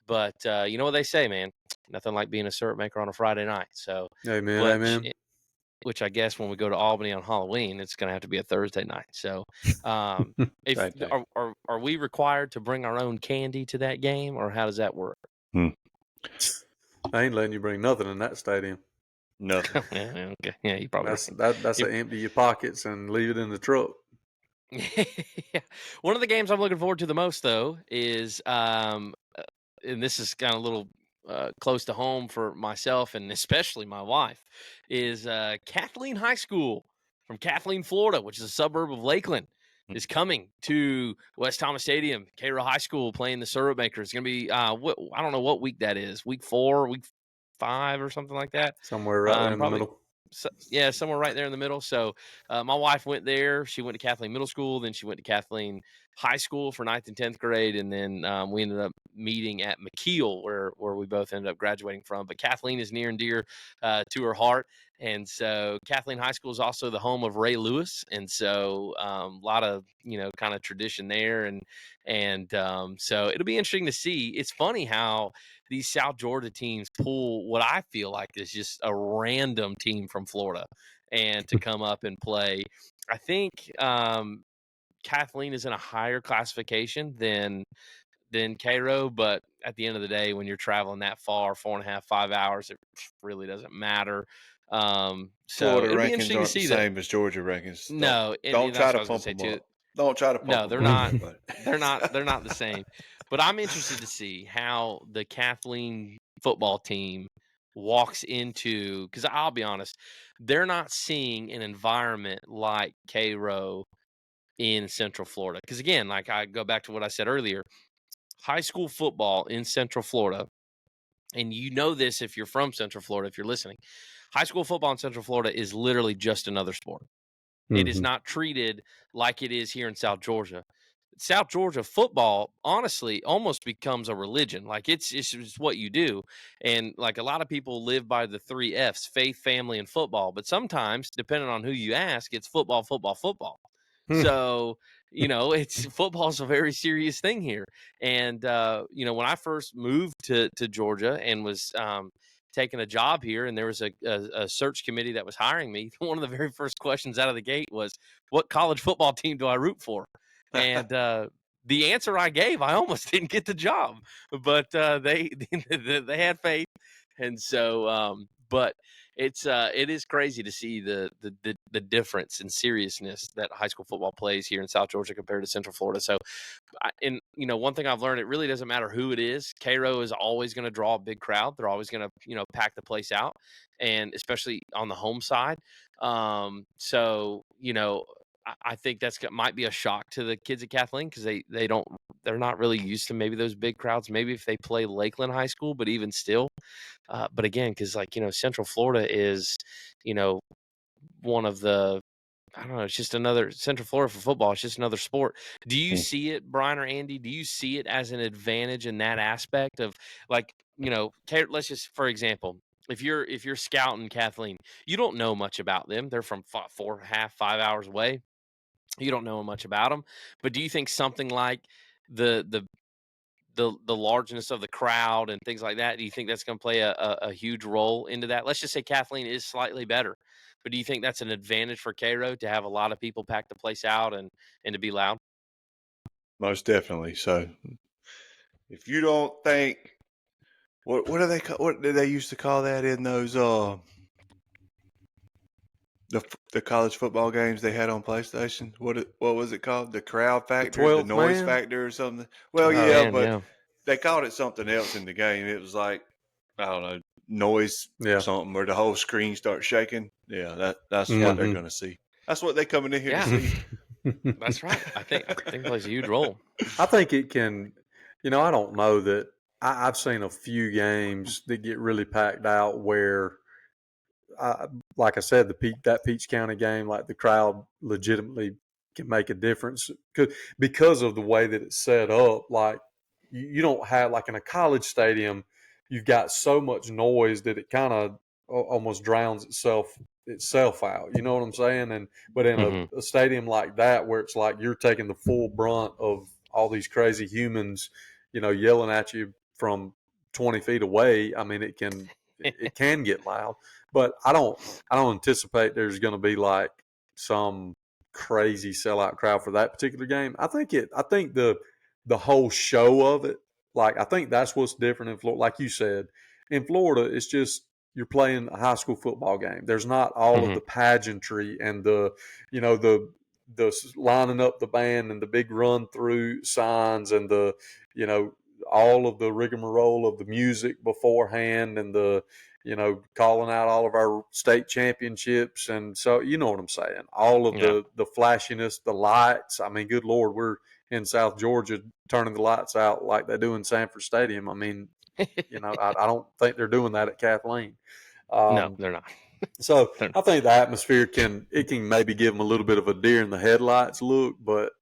But you know what they say, man, nothing like being a syrup maker on a Friday night. So amen. Which I guess when we go to Albany on Halloween, it's going to have to be a Thursday night. So, if are we required to bring our own candy to that game, or how does that work? I ain't letting you bring nothing in that stadium. Nothing. Yeah, okay. Yeah, you probably that's to empty your pockets and leave it in the truck. Yeah. One of the games I'm looking forward to the most, though, is and this is kind of a little close to home for myself and especially my wife, is Kathleen High School from Kathleen, Florida, which is a suburb of Lakeland, is coming to West Thomas Stadium. Cairo High School playing the syrup maker. It's going to be I don't know what week that is. Week 4, week 5, or something like that. Somewhere right there in the middle. So, yeah, somewhere right there in the middle. So my wife went there. She went to Kathleen Middle School. Then she went to Kathleen High School for 9th and 10th grade. And then we ended up meeting at McKeel, where we both ended up graduating from. But Kathleen is near and dear to her heart. And so Kathleen High School is also the home of Ray Lewis. And so a lot of, kind of tradition there. And so it'll be interesting to see. It's funny how these South Georgia teams pull what I feel like is just a random team from Florida and to come up and play. I think Kathleen is in a higher classification than Cairo, but at the end of the day, when you're traveling that far, 4.5, 5 hours, it really doesn't matter. So Florida it'll be rankings interesting aren't to see the same as Georgia rankings. Don't try to pump them up. Don't try to pump no, them they're up. not. They're not the same. But I'm interested to see how the Kathleen football team walks into, because I'll be honest, they're not seeing an environment like Cairo in Central Florida. Because again, like I go back to what I said earlier, high school football in Central Florida, and you know this if you're from Central Florida, if you're listening, high school football in Central Florida is literally just another sport. It is not treated like it is here in South Georgia. South Georgia football, honestly, almost becomes a religion. Like it's what you do. And like a lot of people live by the 3 F's: faith, family, and football. But sometimes, depending on who you ask, it's football, football, football. So, it's football's a very serious thing here. And, when I first moved to Georgia and was taking a job here, and there was a search committee that was hiring me, one of the very first questions out of the gate was, what college football team do I root for? And the answer I gave, I almost didn't get the job, but they had faith, and so but it is crazy to see the difference in seriousness that high school football plays here in South Georgia compared to Central Florida. So, one thing I've learned, it really doesn't matter who it is. Cairo is always going to draw a big crowd. They're always going to pack the place out, and especially on the home side. So I think might be a shock to the kids at Kathleen, because they're not really used to maybe those big crowds. Maybe if they play Lakeland High School, but even still, but again, because Central Florida is, one of the, I don't know, it's just another Central Florida for football. It's just another sport. Do you see it, Brian or Andy? Do you see it as an advantage in that aspect of, like, let's just, for example, if you're scouting Kathleen, you don't know much about them. They're from 4.5, 5 hours away. You don't know much about them, but do you think something like the the the largeness of the crowd and things like that, do you think that's going to play a huge role into that? Let's just say Kathleen is slightly better, but do you think that's an advantage for Cairo to have a lot of people pack the place out and to be loud? Most definitely. So if you don't think what do they what did they used to call that in those the college football games they had on PlayStation? What was it called? The crowd The factor, the 12th noise man. factor, or something? Well, 12th yeah, Oh, man, but yeah. they called it something else in the game. It was like, I don't know, noise yeah. something where the whole screen starts shaking. Yeah, that's Yeah. what they're Hmm. going to see. That's what they're coming in here to Yeah, see. that's right. I think it plays a huge role. I think it can. I don't know that I've seen a few games that get really packed out where like I said, that Peach County game, like the crowd legitimately can make a difference because of the way that it's set up. Like you don't have like in a college stadium, you've got so much noise that it kind of almost drowns itself out. You know what I'm saying? And but in Hmm. a stadium like that, where it's like you're taking the full brunt of all these crazy humans, yelling at you from 20 feet away. I mean, it can get loud, but I don't anticipate there's going to be like some crazy sellout crowd for that particular game. I think the whole show of it, like I think that's what's different in Florida. Like you said, in Florida, it's just you're playing a high school football game. There's not all of Hmm. the pageantry and the lining up the band and the big run through signs and the you know all of the rigmarole of the music beforehand and the calling out all of our state championships. And so, you know what I'm saying? All of Yeah. the flashiness, the lights. I mean, good Lord, we're in South Georgia turning the lights out like they do in Sanford Stadium. I mean, I don't think they're doing that at Kathleen. No, Um, they're not. so They're I think the atmosphere can maybe give them a little bit of a deer in the headlights look, but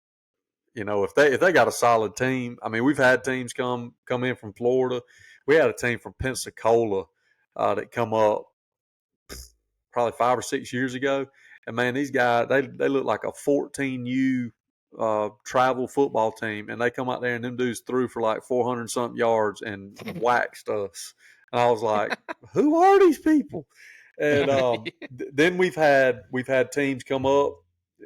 if they got a solid team, I mean, we've had teams come in from Florida. We had a team from Pensacola that come up probably 5 or 6 years ago. And man, these guys they look like a 14U travel football team, and they come out there and them dudes threw for like 400 something yards and waxed us. And I was like, who are these people? And not. then we've had teams come up.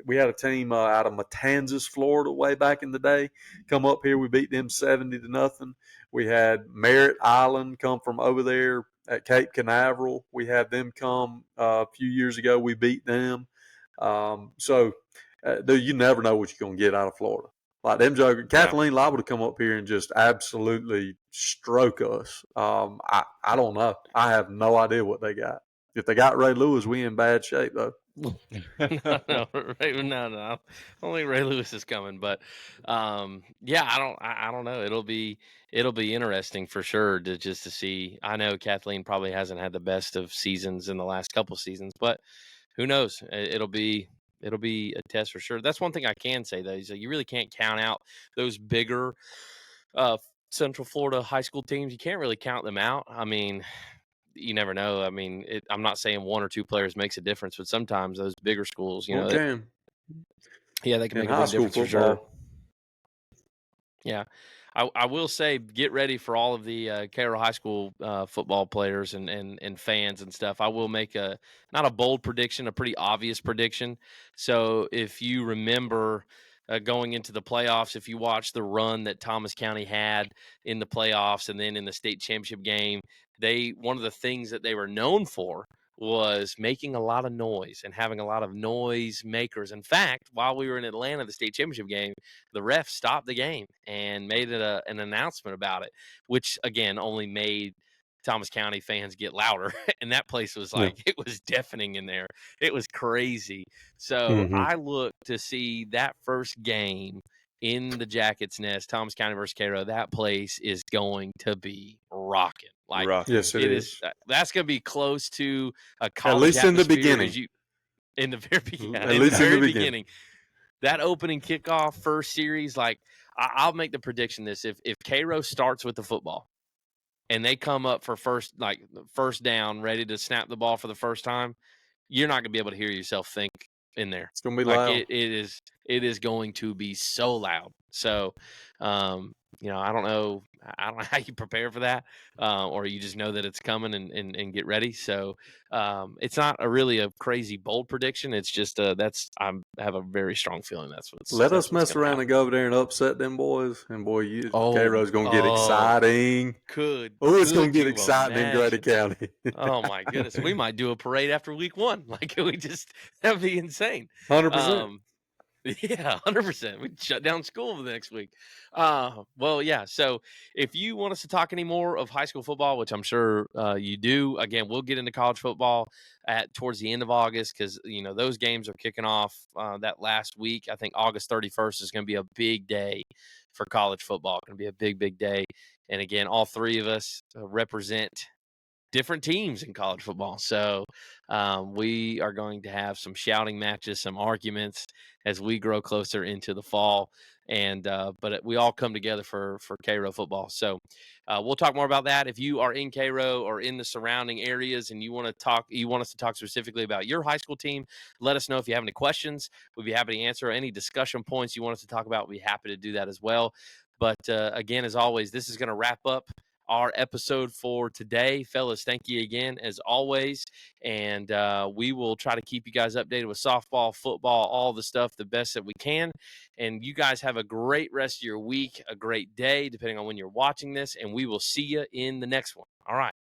We had a team out of Matanzas, Florida, way back in the day, come up here. We beat them 70-0. We had Merritt Island come from over there at Cape Canaveral. We had them come a few years ago. We beat them. Dude, you never know what you're gonna get out of Florida. Like them joker, Yeah. Kathleen liable to come up here and just absolutely stroke us. I don't know. I have no idea what they got. If they got Ray Lewis, we in bad shape though. No, no, no. I don't think Ray Lewis is coming, but yeah, I don't know. It'll be interesting for sure to see. I know Kathleen probably hasn't had the best of seasons in the last couple seasons, but who knows? It'll be a test for sure. That's one thing I can say though, is that you really can't count out those bigger uh Central Florida high school teams. You can't really count them out. I mean, you never know. I mean, I'm not saying one or two players makes a difference, but sometimes those bigger schools, Okay, yeah, they can in make a high big school difference for sure. football. Yeah, I will say, get ready for all of the Cairo High School football players and fans and stuff. I will make a not a bold prediction, a pretty obvious prediction. So if you remember. Going into the playoffs, if you watch the run that Thomas County had in the playoffs and then in the state championship game, one of the things that they were known for was making a lot of noise and having a lot of noise makers. In fact, while we were in Atlanta, the state championship game, the ref stopped the game and made an announcement about it, which again only made Thomas County fans get louder. And that place was Yeah. like, it was deafening in there. It was crazy. So Mm-hmm. I look to see that first game in the Jackets Nest, Thomas County versus Cairo. That place is going to be rocking. Like, Rocking. Yes, it it is. is. That's going to be close to a At college least in the atmosphere as beginning. you in the very yeah, At in the least in the very beginning. beginning. That opening kickoff first series, like I'll make the prediction this: if Cairo starts with the football and they come up for first down, ready to snap the ball for the first time, you're not going to be able to hear yourself think in there. It's gonna be Like loud. it is going to be so loud. So, I don't know how you prepare for that, or you just know that it's coming and get ready. So, it's not really a crazy bold prediction. It's just I have a very strong feeling that's Let us what's mess going to around happen. and go over there and upset them boys, and boy, Cairo's gonna get Oh, exciting. could Oh, it's gonna get you exciting in Grady imagine? County. Oh my goodness, we might do a parade after week 1. Like that'd be insane. 100%. Um, Yeah, 100%. We'd shut down school for the next week. Well, yeah. So if you want us to talk any more of high school football, which I'm sure you do, again, we'll get into college football towards the end of August because those games are kicking off that last week. I think August 31st is going to be a big day for college football. Going to be a big, big day. And again, all three of us represent different teams in college football. So we are going to have some shouting matches, some arguments as we grow closer into the fall. And but we all come together for Cairo football. So we'll talk more about that. If you are in Cairo or in the surrounding areas and you want us to talk specifically about your high school team, let us know. If you have any questions, we'd be happy to answer. Any discussion points you want us to talk about, we'd be happy to do that as well. But again, as always, this is going to wrap up our episode for today. Fellas, thank you again as always, and we will try to keep you guys updated with softball, football, all the stuff the best that we can. And you guys have a great rest of your week, a great day depending on when you're watching this, and we will see you in the next one. All right.